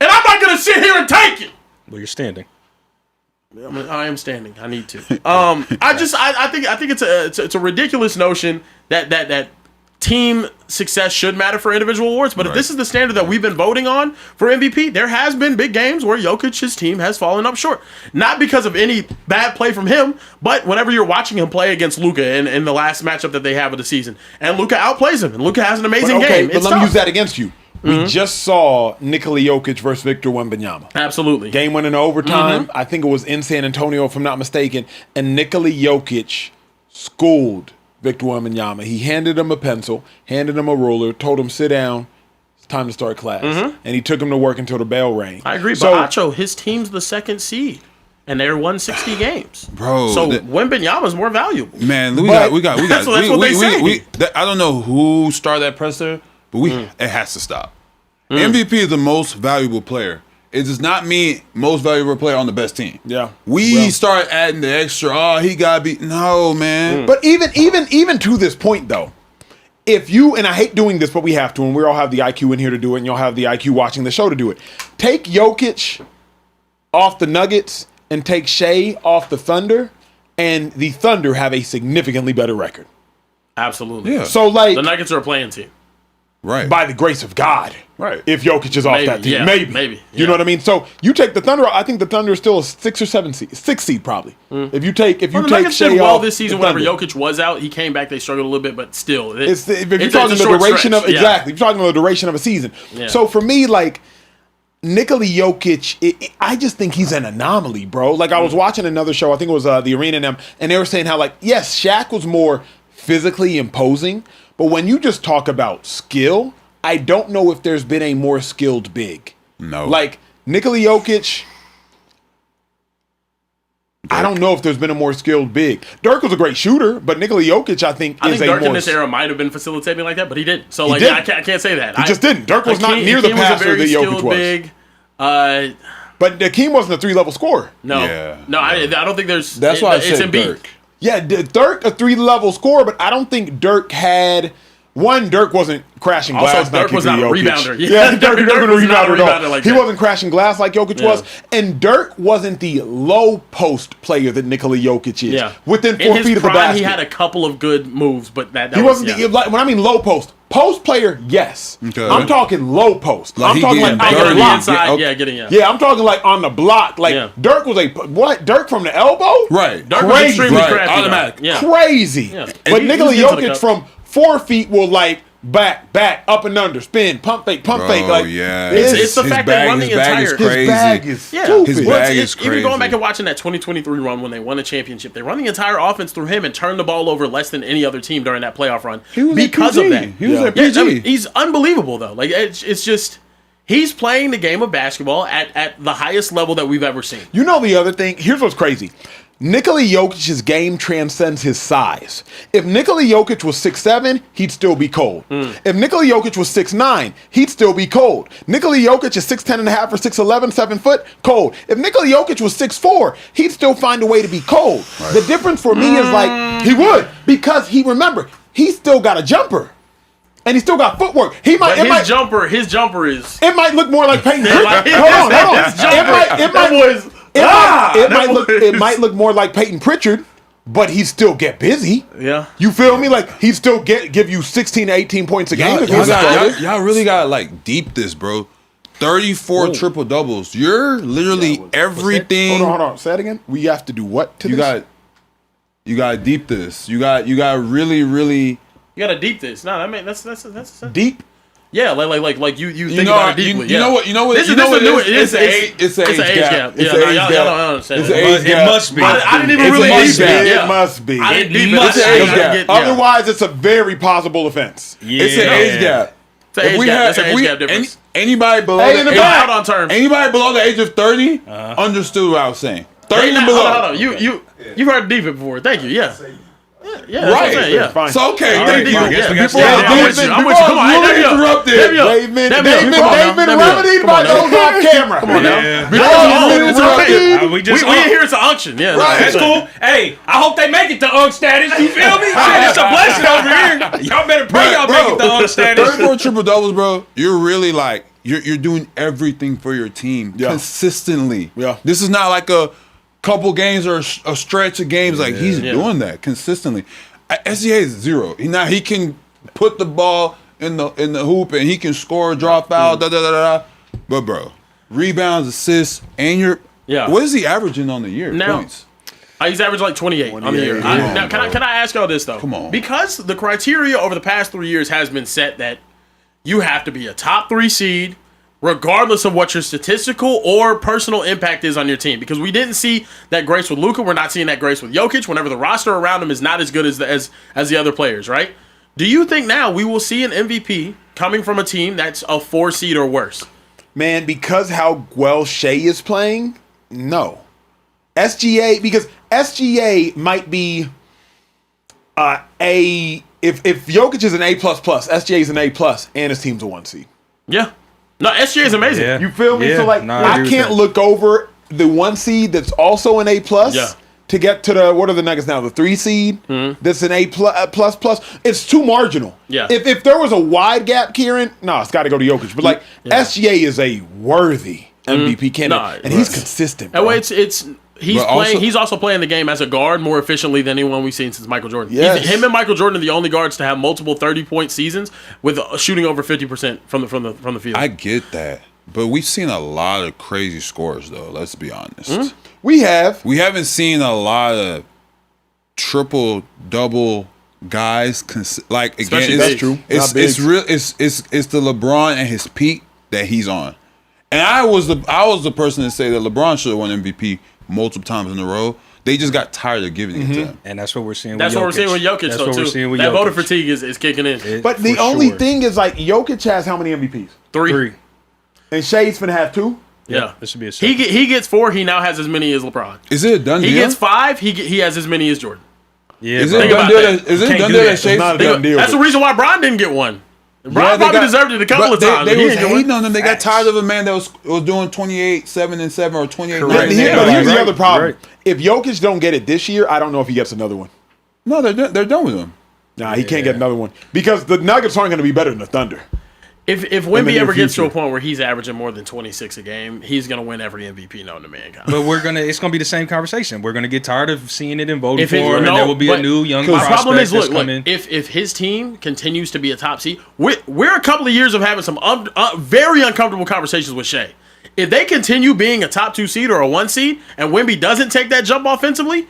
And I'm not going to sit here and take it. Well, you're standing. I am standing. I need to. I think it's a ridiculous notion that team success should matter for individual awards. But if this is the standard that we've been voting on for MVP, there has been big games where Jokic's team has fallen up short. Not because of any bad play from him, but whenever you're watching him play against Luka in the last matchup that they have of the season, and Luka outplays him, and Luka has an amazing game. But let me use that against you. We just saw Nikola Jokic versus Victor Wembanyama. Absolutely. Game went into overtime. I think it was in San Antonio, if I'm not mistaken. And Nikola Jokic schooled Victor Wembanyama. He handed him a pencil, handed him a ruler, told him, sit down. It's time to start class. And he took him to work until the bell rang. I agree. But Acho, his team's the second seed. And they're 160 games, bro. So Wembanyama's more valuable. Man, we got. That's what they say. I don't know who started that presser, but it has to stop. MVP is the most valuable player. It does not mean most valuable player on the best team. Yeah, we start adding the extra. Oh, he gotta be no man. But even to this point though, if you, and I hate doing this, but we have to, and we all have the IQ in here to do it, and y'all have the IQ watching the show to do it. Take Jokic off the Nuggets and take Shea off the Thunder, and the Thunder have a significantly better record. Absolutely. Yeah. So like the Nuggets are a playing team. Right. By the grace of God. Right. If Jokic is off that team. Yeah, maybe. You know what I mean? So you take the Thunder, I think the Thunder is still a 6 or 7 seed. 6 seed probably. If you take the Nuggets Shea did well off this season whenever Jokic was out. He came back, they struggled a little bit, but still. If you're talking the duration of exactly, if you're talking the duration of a season. Yeah. So for me, like Nikola Jokic, I just think he's an anomaly, bro. Like I was watching another show, I think it was the Arena and they were saying how like, yes, Shaq was more physically imposing, but when you just talk about skill, I don't know if there's been a more skilled big. No. Like Nikola Jokic, I don't know if there's been a more skilled big. Dirk was a great shooter, but Nikola Jokic, I think Dirk in this era might have been facilitating like that, but he didn't. So like, I can't say that. He just didn't. Dirk was not near the passer that Jokic was. Big. But Hakeem wasn't a 3-level scorer. No, I don't think there's. That's why I said Embiid. Dirk. Yeah, Dirk a 3-level scorer, but I don't think Dirk had. Dirk wasn't crashing glass. Also, Dirk was not a rebounder. Yeah, Dirk wasn't a rebounder at all. Like he wasn't crashing glass like Jokic was. And Dirk wasn't the low post player that Nikola Jokic is. Yeah. Within 4 feet of the basket. He had a couple of good moves, but that he wasn't when I mean low post. Post player, yes. Okay. I'm talking low post. Like I'm talking like on the block. Inside, Yeah, I'm talking like on the block. Like Dirk was Dirk from the elbow? Right. Dirk was extremely crafty. Automatic. Yeah. Crazy. Yeah. But Nikola Jokic from 4 feet will like back, up and under, spin, pump fake. Like, it's the fact that running entire his bag is stupid. His bag is crazy. Even going back and watching that 2023 run when they won a championship, they run the entire offense through him and turn the ball over less than any other team during that playoff run because of that. He was at PG. I mean, he's unbelievable though. Like it's just he's playing the game of basketball at the highest level that we've ever seen. You know the other thing? Here's what's crazy. Nikola Jokic's game transcends his size. If Nikola Jokic was 6'7", he'd still be cold. If Nikola Jokic was 6'9", he'd still be cold. Nikola Jokic is 6'10 and a half or 6'11", 7 foot, cold. If Nikola Jokic was 6'4", he'd still find a way to be cold. Right. The difference for me is like, he would, because he's still got a jumper. And he still got footwork. His jumper is. It might look more like Peyton Pritchard. Hold on. It might look more like Peyton Pritchard, but he still get busy. Yeah. You feel me? Like he still give you 16 to 18 points a game. Y'all really gotta like deep this, bro. 34 triple doubles. You're literally everything. Hold on. Say it again. We have to do what to this? You got to deep this. You got really. You got to deep this. No, I mean that's deep. Yeah, like you think about it deeply. You know what? It's an age gap. Yeah, y'all don't understand. It must be. I didn't even really deep it. It must be. It's an age gap. Otherwise, it's a very possible offense. It's an age gap. It's an age gap difference. Anybody below anybody below the age of 30 understood what I was saying. 30 and below. Hold on. You've heard deep it before. Thank you. Yeah. Yeah, right. Yeah, fine. So okay, I'm with you. I'm with you. Come on, They've been remedied by those off camera. Come on now. It's okay. We hear it's an unction. Yeah, that's cool. Hey, I hope they make it to UNC status. You feel me? It's a blessing over here. Y'all better pray y'all make it to UNC status. 34 triple doubles, bro. You're really like you're doing everything for your team consistently. Yeah. This is not like a couple games or a stretch of games. Like he's doing that consistently. SGA is 0. Now he can put the ball in the hoop and he can score, drop out, But bro, rebounds, assists, and what is he averaging on the year? Now, points. He's averaged like 28 on the year. Now, can I ask y'all this though? Come on. Because the criteria over the past 3 years has been set that you have to be a top 3 seed, regardless of what your statistical or personal impact is on your team. Because we didn't see that grace with Luka, we're not seeing that grace with Jokic. Whenever the roster around him is not as good as the other players, right? Do you think now we will see an MVP coming from a team that's a 4 seed or worse? Man, because how well Shea is playing, no. Because SGA might be if Jokic is an A++, SGA is an A+, and his team's a 1 seed. Yeah. No, SGA is amazing. Yeah. You feel me? Yeah. So like, No, I can't look over the 1 seed that's also an A+. To get to the, what are the Nuggets now? The 3 seed that's an A++. It's too marginal. Yeah. If there was a wide gap, Kieran, no, it's got to go to Jokic. But like SGA is a worthy MVP candidate, and he's consistent. Bro. He's also playing the game as a guard more efficiently than anyone we've seen since Michael Jordan. Yes. Him and Michael Jordan are the only guards to have multiple 30-point seasons with shooting over 50% from the field. I get that, but we've seen a lot of crazy scores though. Let's be honest. We haven't seen a lot of triple double guys. Like again, Especially it's true. It's real. It's the LeBron and his peak that he's on. And I was the person to say that LeBron should have won MVP multiple times in a row. They just got tired of giving it to him. And that's what we're seeing That's with Jokic. what we're seeing with Jokic, That's though, what too. we're seeing with that Jokic. voter fatigue is kicking in. But the only thing is, like, Jokic has how many MVPs? 3. And Shea's finna have 2? Yeah. This should be a he gets 4. He now has as many as LeBron. Is it a done deal? He gets 5. He has as many as Jordan. Yeah, is bro. it a done deal? Is it a done deal that Shea's not a done deal. That's the reason why Bron didn't get one. Bron probably deserved it a couple of times. They was hating on him. They got tired of a man that was doing 28-7-7 or 28. Here's the other problem. If Jokic don't get it this year, I don't know if he gets another one. No, they're done with him. Nah, he can't get another one because the Nuggets aren't going to be better than the Thunder. If Wemby ever gets to a point where he's averaging more than 26 a game, he's gonna win every MVP known to mankind. But it's gonna be the same conversation. We're gonna get tired of seeing it and voting for him, and there will be a new young prospect. My problem is, look, coming. if his team continues to be a top seed, we're a couple of years of having some very uncomfortable conversations with Shea. If they continue being a top 2 seed or a 1 seed, and Wemby doesn't take that jump offensively,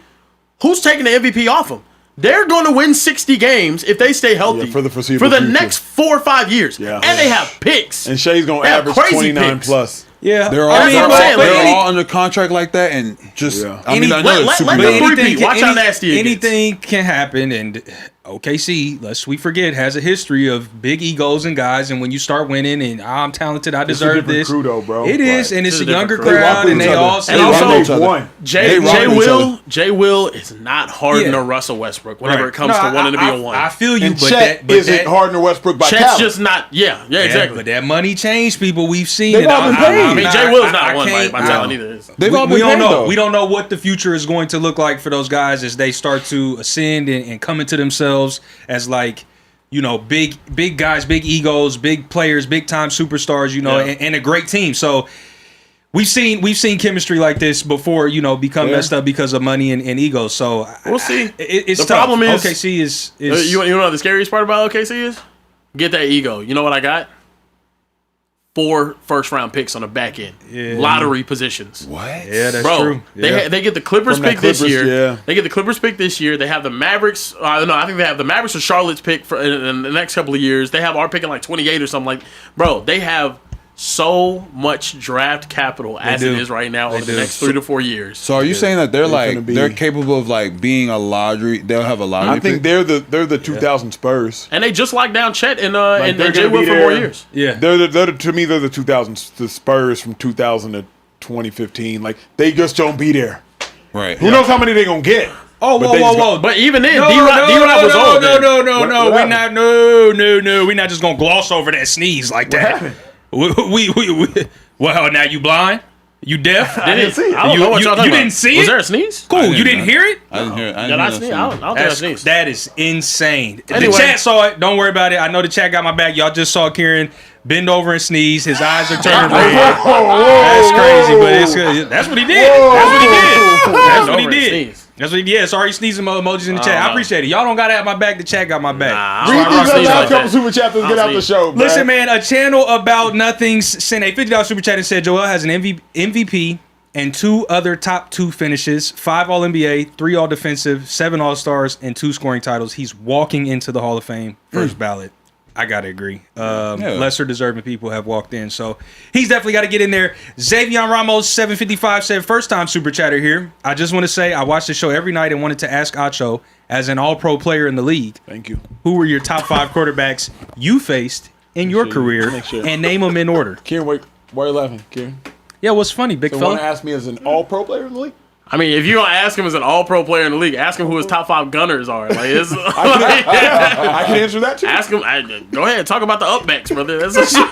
who's taking the MVP off him? They're going to win 60 games if they stay healthy for the foreseeable future. next 4 or 5 years. Yeah. And they have picks. And Shea's going to average 29 plus. Yeah, they're all under contract like that, and just I know it's super let watch how nasty it anything can happen, and OKC, lest we forget, has a history of big egos and guys, and when you start winning, and I'm talented, I deserve this. Crew though, bro. It is, and it's a younger crew. crowd, and they all and also Jay Will is not harder than Russell Westbrook whenever it comes to wanting to be a 1. I feel you, but Chet isn't harder than Westbrook by Chet's talent. just not. Yeah, exactly. But that money changed people. We've seen They've it. all been paid. I mean, Jay Will's not one by talent either. They've all been we don't paid, know. though. We don't know what the future is going to look like for those guys as they start to ascend and come into themselves as like, you know, big guys, big egos, big players, big time superstars, you know, and a great team. So we've seen chemistry like this before, you know, become messed up because of money and ego. So we'll see. It's the problem is OKC is you know what the scariest part about OKC is? Get that ego. You know what I got? 4 first-round picks on the back end, lottery positions. What? Yeah, that's true. Yeah. They get the Clippers pick this year. Yeah. They get the Clippers pick this year. They have the Mavericks. I think they have the Mavericks or Charlotte's pick for in the next couple of years. They have our pick in like 28 or something like. Bro, they have so much draft capital as it is right now over the next 3 to 4 years. So are you saying that they're capable of like being a lottery? They'll have a lottery. I think they're the 2000 Spurs, and they just locked down Chet and they're Jay Will for more years. Yeah, to me they're the 2000 the Spurs from 2000 to 2015. Like they just don't be there. Right. Who knows how many they gonna get? Oh, whoa. But even then, D-Rod was old. No. We're not just gonna gloss over that sneeze like that. What happened? Well, now you blind? You deaf? I didn't see it. I don't know what y'all talking about. You didn't see it? Was there a sneeze? Cool. You didn't hear it? I didn't hear it. Did I sneeze? I don't think I sneezed. That is insane. Anyway. The chat saw it. Don't worry about it. I know the chat got my back. Y'all just saw Kieran bend over and sneeze. His eyes are turning red. That's crazy, but it's good. That's what he did. That's what he did. That's what he did. That's what he did. Sorry, sneezing emojis in the chat. I appreciate it. Y'all don't gotta have my back. The chat got my back. Read these last couple super chats and get out the show. Listen, man, a channel about nothing sent a $50 super chat and said Joel has an MVP and 2 other top 2 finishes, 5 All-NBA, 3 All-Defensive, 7 All-Stars, and 2 scoring titles. He's walking into the Hall of Fame, first ballot. I gotta agree. Lesser deserving people have walked in, so he's definitely got to get in there. Xavier Ramos 755 said, first time super chatter here. I just want to say I watch the show every night and wanted to ask Acho, as an All-Pro player in the league, thank you, who were your top 5 quarterbacks you faced in your career, and name them in order. Kieran, wait, why are you laughing, Kieran? Yeah, what's funny, big fella? You want to ask me as an All-Pro player in the league? I mean, if you don't ask him as an All-Pro player in the league, ask him who his top 5 gunners are. Like, it's, I can answer that too. Ask him. Go ahead, talk about the upbacks, brother. That's what shit.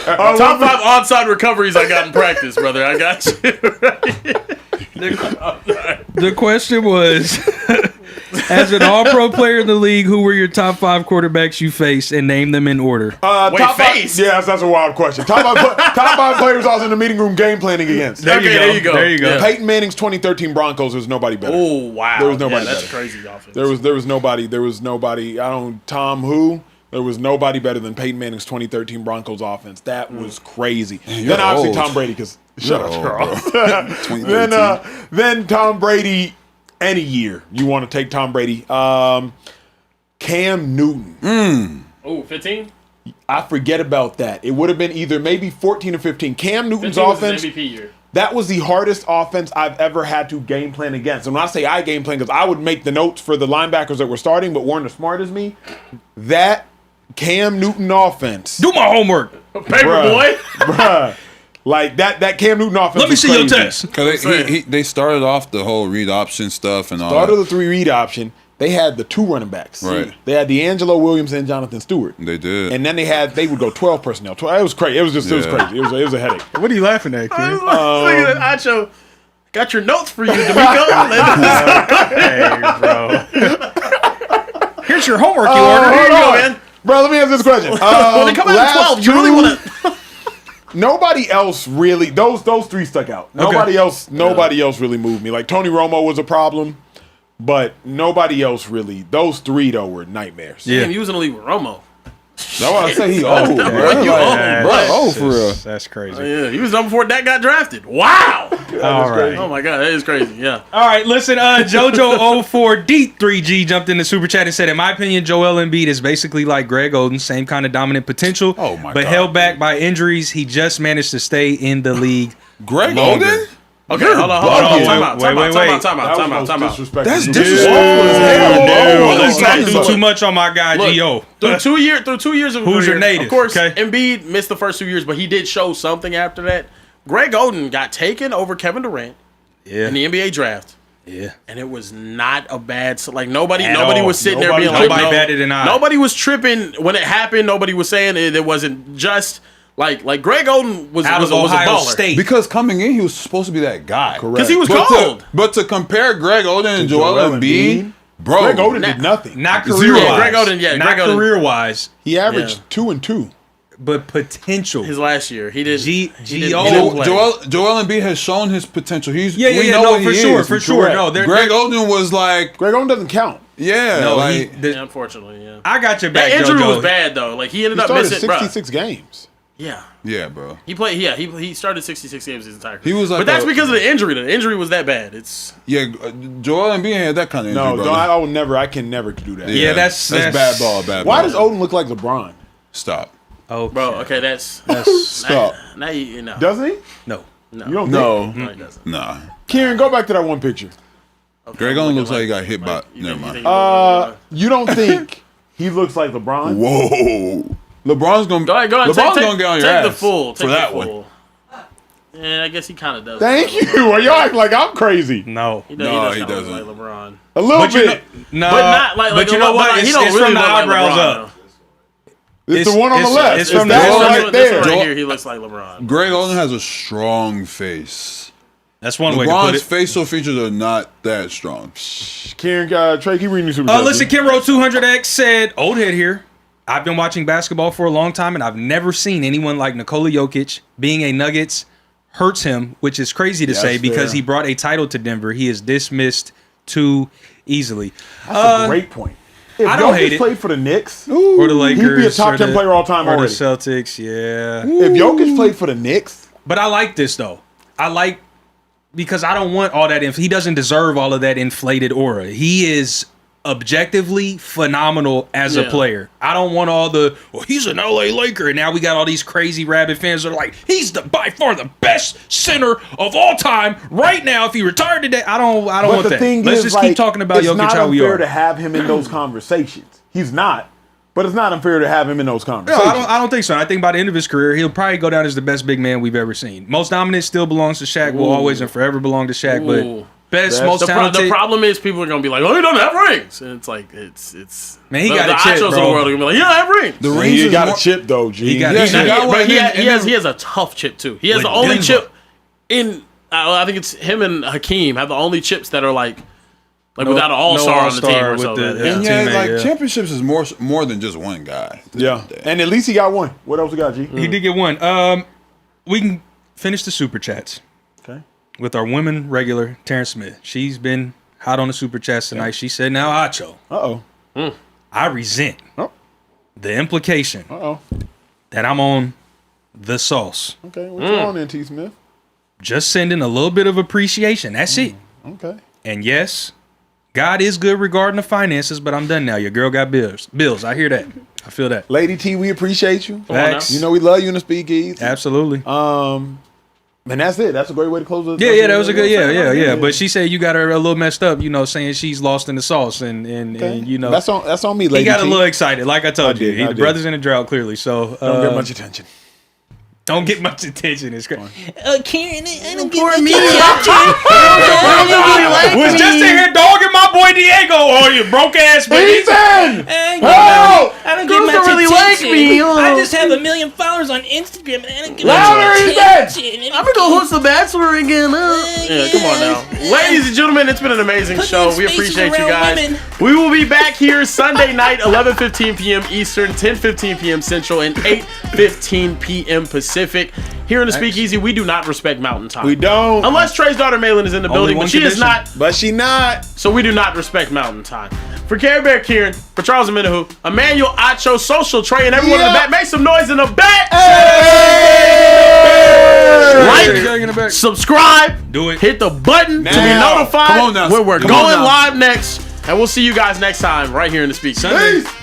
Top 5 onside recoveries I got in practice, brother. I got you. The question was, as an All-Pro player in the league, who were your top 5 quarterbacks you faced, and name them in order? Top 5. Yes, that's a wild question. Top 5 players I was in the meeting room game planning against. There you go. Yeah. Peyton Manning's 2013 Broncos. There's nobody better. Oh wow, there was nobody. That's better. crazy offense. There was nobody. I don't. Tom who? There was nobody better than Peyton Manning's 2013 Broncos offense. That was crazy. Then obviously Tom Brady, because shut up, Charles. then Tom Brady. Any year you want to take Tom Brady. Cam Newton. Oh, 15? I forget about that. It would have been either maybe 14 or 15. Cam Newton's offense. Was his MVP year. That was the hardest offense I've ever had to game plan against. And when I say I game plan, because I would make the notes for the linebackers that were starting but weren't as smart as me. That Cam Newton offense. Do my homework. Paper boy. Bruh. Like that Cam Newton offense. Let me see your test. Because they started off the whole read option stuff and all Started that. the 3 read option. They had the 2 running backs. Right. They had D'Angelo Williams and Jonathan Stewart. They did. And then they would go 12 personnel. It was crazy. It was crazy. It was a headache. What are you laughing at, kid? Acho, got your notes for you, D'Amico. Hey, bro. Here's your homework you ordered. Here you go, man. Bro, let me ask this question. When they come out at 12, you really want to... Nobody else really. Those 3 stuck out. Nobody else really moved me. Like Tony Romo was a problem, but nobody else really. Those 3 though were nightmares. Yeah, he was in the league with Romo. That's why I say he old, bro. Bro, for real. That's crazy. Yeah, he was done before Dak got drafted. Wow. All right. Oh my God, that is crazy. Yeah. All right, listen. JoJo04D3G jumped in the super chat and said, "In my opinion, Joel Embiid is basically like Greg Oden, same kind of dominant potential, but held back by injuries. He just managed to stay in the league. Greg Oden? Okay, hold on. Time out. That's disrespectful as hell. Let's not do too much on my guy, Gio. Through 2 years of Who's your native? Of course, Embiid missed the first 2 years, but he did show something after that. Greg Oden got taken over Kevin Durant in the NBA draft. Yeah, and it was not a bad. Like nobody was sitting there being like, nobody batted an eye. Nobody was tripping when it happened. Nobody was saying it wasn't just. Like Greg Oden was a baller. State. Because coming in, he was supposed to be that guy. Because he was cold. But to compare Greg Oden and Joel Embiid, bro, Greg Oden did nothing. Not career-wise. Greg Oden, not career-wise. He averaged 2 and 2. But potential. His last year, he did. Joel Embiid has shown his potential. He's for sure. No, Greg Oden was like Greg Oden doesn't count. Yeah, no, unfortunately, yeah. I got your back. That injury JoJo. was bad though. Like he ended up missing 66 games. Yeah, bro. He played. Yeah, he started 66 games his entire He career. was like but that's because of the injury. The injury was that bad. Joel Embiid had that kind of injury. No, I can never do that. Yeah, that's bad ball. Why does Oden look like LeBron? Stop. Oh, bro. Okay, that's stop. Now you know. Doesn't he? No. You don't No, he doesn't. Nah. Kieran, go back to that one picture. Okay, Greg Oden looks like he got hit by. Never mind. You don't think he looks like LeBron? Whoa. LeBron's gonna go ahead, LeBron's gonna get on your ass for that one. Yeah, I guess he kind of does. Thank you. Well, y'all act like I'm crazy. No, he doesn't. Like LeBron. A little bit. But not like. But you know what? He don't it's really from the look like eyebrows LeBron, up. It's the one on the left. It's from that one right there. Right here, he looks like LeBron. Greg Oden has a strong face. That's one way to put it. LeBron's facial features are not that strong. Kieran, Trey, keep reading the super chat. Listen, Kimro200X said, old head here. I've been watching basketball for a long time, and I've never seen anyone like Nikola Jokic being a Nuggets hurts him, which is crazy to say because he brought a title to Denver. He is dismissed too easily. That's a great point. If I don't hate it. played for the Knicks or the Lakers, he'd be a top 10 player all time or already. the Celtics, yeah. If Jokic played for the Knicks, but I like this though. Because I don't want all that. He doesn't deserve all of that inflated aura. He is objectively phenomenal as a player. I don't want all the he's an LA Laker, and now we got all these crazy rabid fans that are like, he's by far the best center of all time right now. If he retired today, I don't want that. Let's just keep talking about Jokic how we are. It's not unfair to have him in those conversations. He's not. But it's not unfair to have him in those conversations. No, I don't think so. I think by the end of his career, he'll probably go down as the best big man we've ever seen. Most dominant still belongs to Shaq. Will always and forever belong to Shaq. But best, most talented. The problem is people are gonna be like, "Oh, he doesn't have rings," and it's like it's. Man, he got a chip, bro. The world are gonna be like, "He don't have rings." The rings he got a chip though, G. He has a tough chip too. He has the only chip in. I think it's him and Hakeem have the only chips that are like without an all-star on the team or something. And championships is more than just one guy. Yeah, and at least he got one. What else we got, G? He did get one. We can finish the super chats. Okay. With our women regular, Terrence Smith. She's been hot on the super chats tonight. Okay. She said, now, Acho. I resent the implication that I'm on the sauce. Okay, what's on then, T. Smith? Just sending a little bit of appreciation. That's it. Okay. And yes, God is good regarding the finances, but I'm done now. Your girl got bills. I hear that. I feel that. Lady T, we appreciate you. Facts. You know we love you in the Speakeasy. Absolutely. And that's it. That's a great way to close it. Yeah, that was a good. Yeah. But she said you got her a little messed up. Saying she's lost in the sauce, and that's on me. Lady he got T. a little excited, like I told you. The brother's in a drought, clearly. So don't get much attention. Don't get much attention. It's crazy. Karen, I don't get much attention. Was just in here dogging my boy Diego. Oh, you broke ass bitch. Ethan! I don't get much really attention. like me. I just have 1 million followers on Instagram, and I don't get Louder, much attention. I'm gonna go host The Bachelor again. Yeah, come on now. Ladies and gentlemen, it's been an amazing show. We appreciate you guys. Women. We will be back here Sunday night, 11:15 p.m. Eastern, 10:15 p.m. Central, and 8:15 p.m. Pacific. Here in the Speakeasy, we do not respect Mountain Time. We don't. Unless Trey's daughter Malin is in the building, but she is not. But she not. So we do not respect Mountain Time. For Carebear Kieran, for Charles Omenihu, Emmanuel, Acho, Social, Trey, and everyone in the back, make some noise in the back. Like, subscribe, do it. Hit the button to be notified when we're going live next. And we'll see you guys next time right here in the Speakeasy. Peace.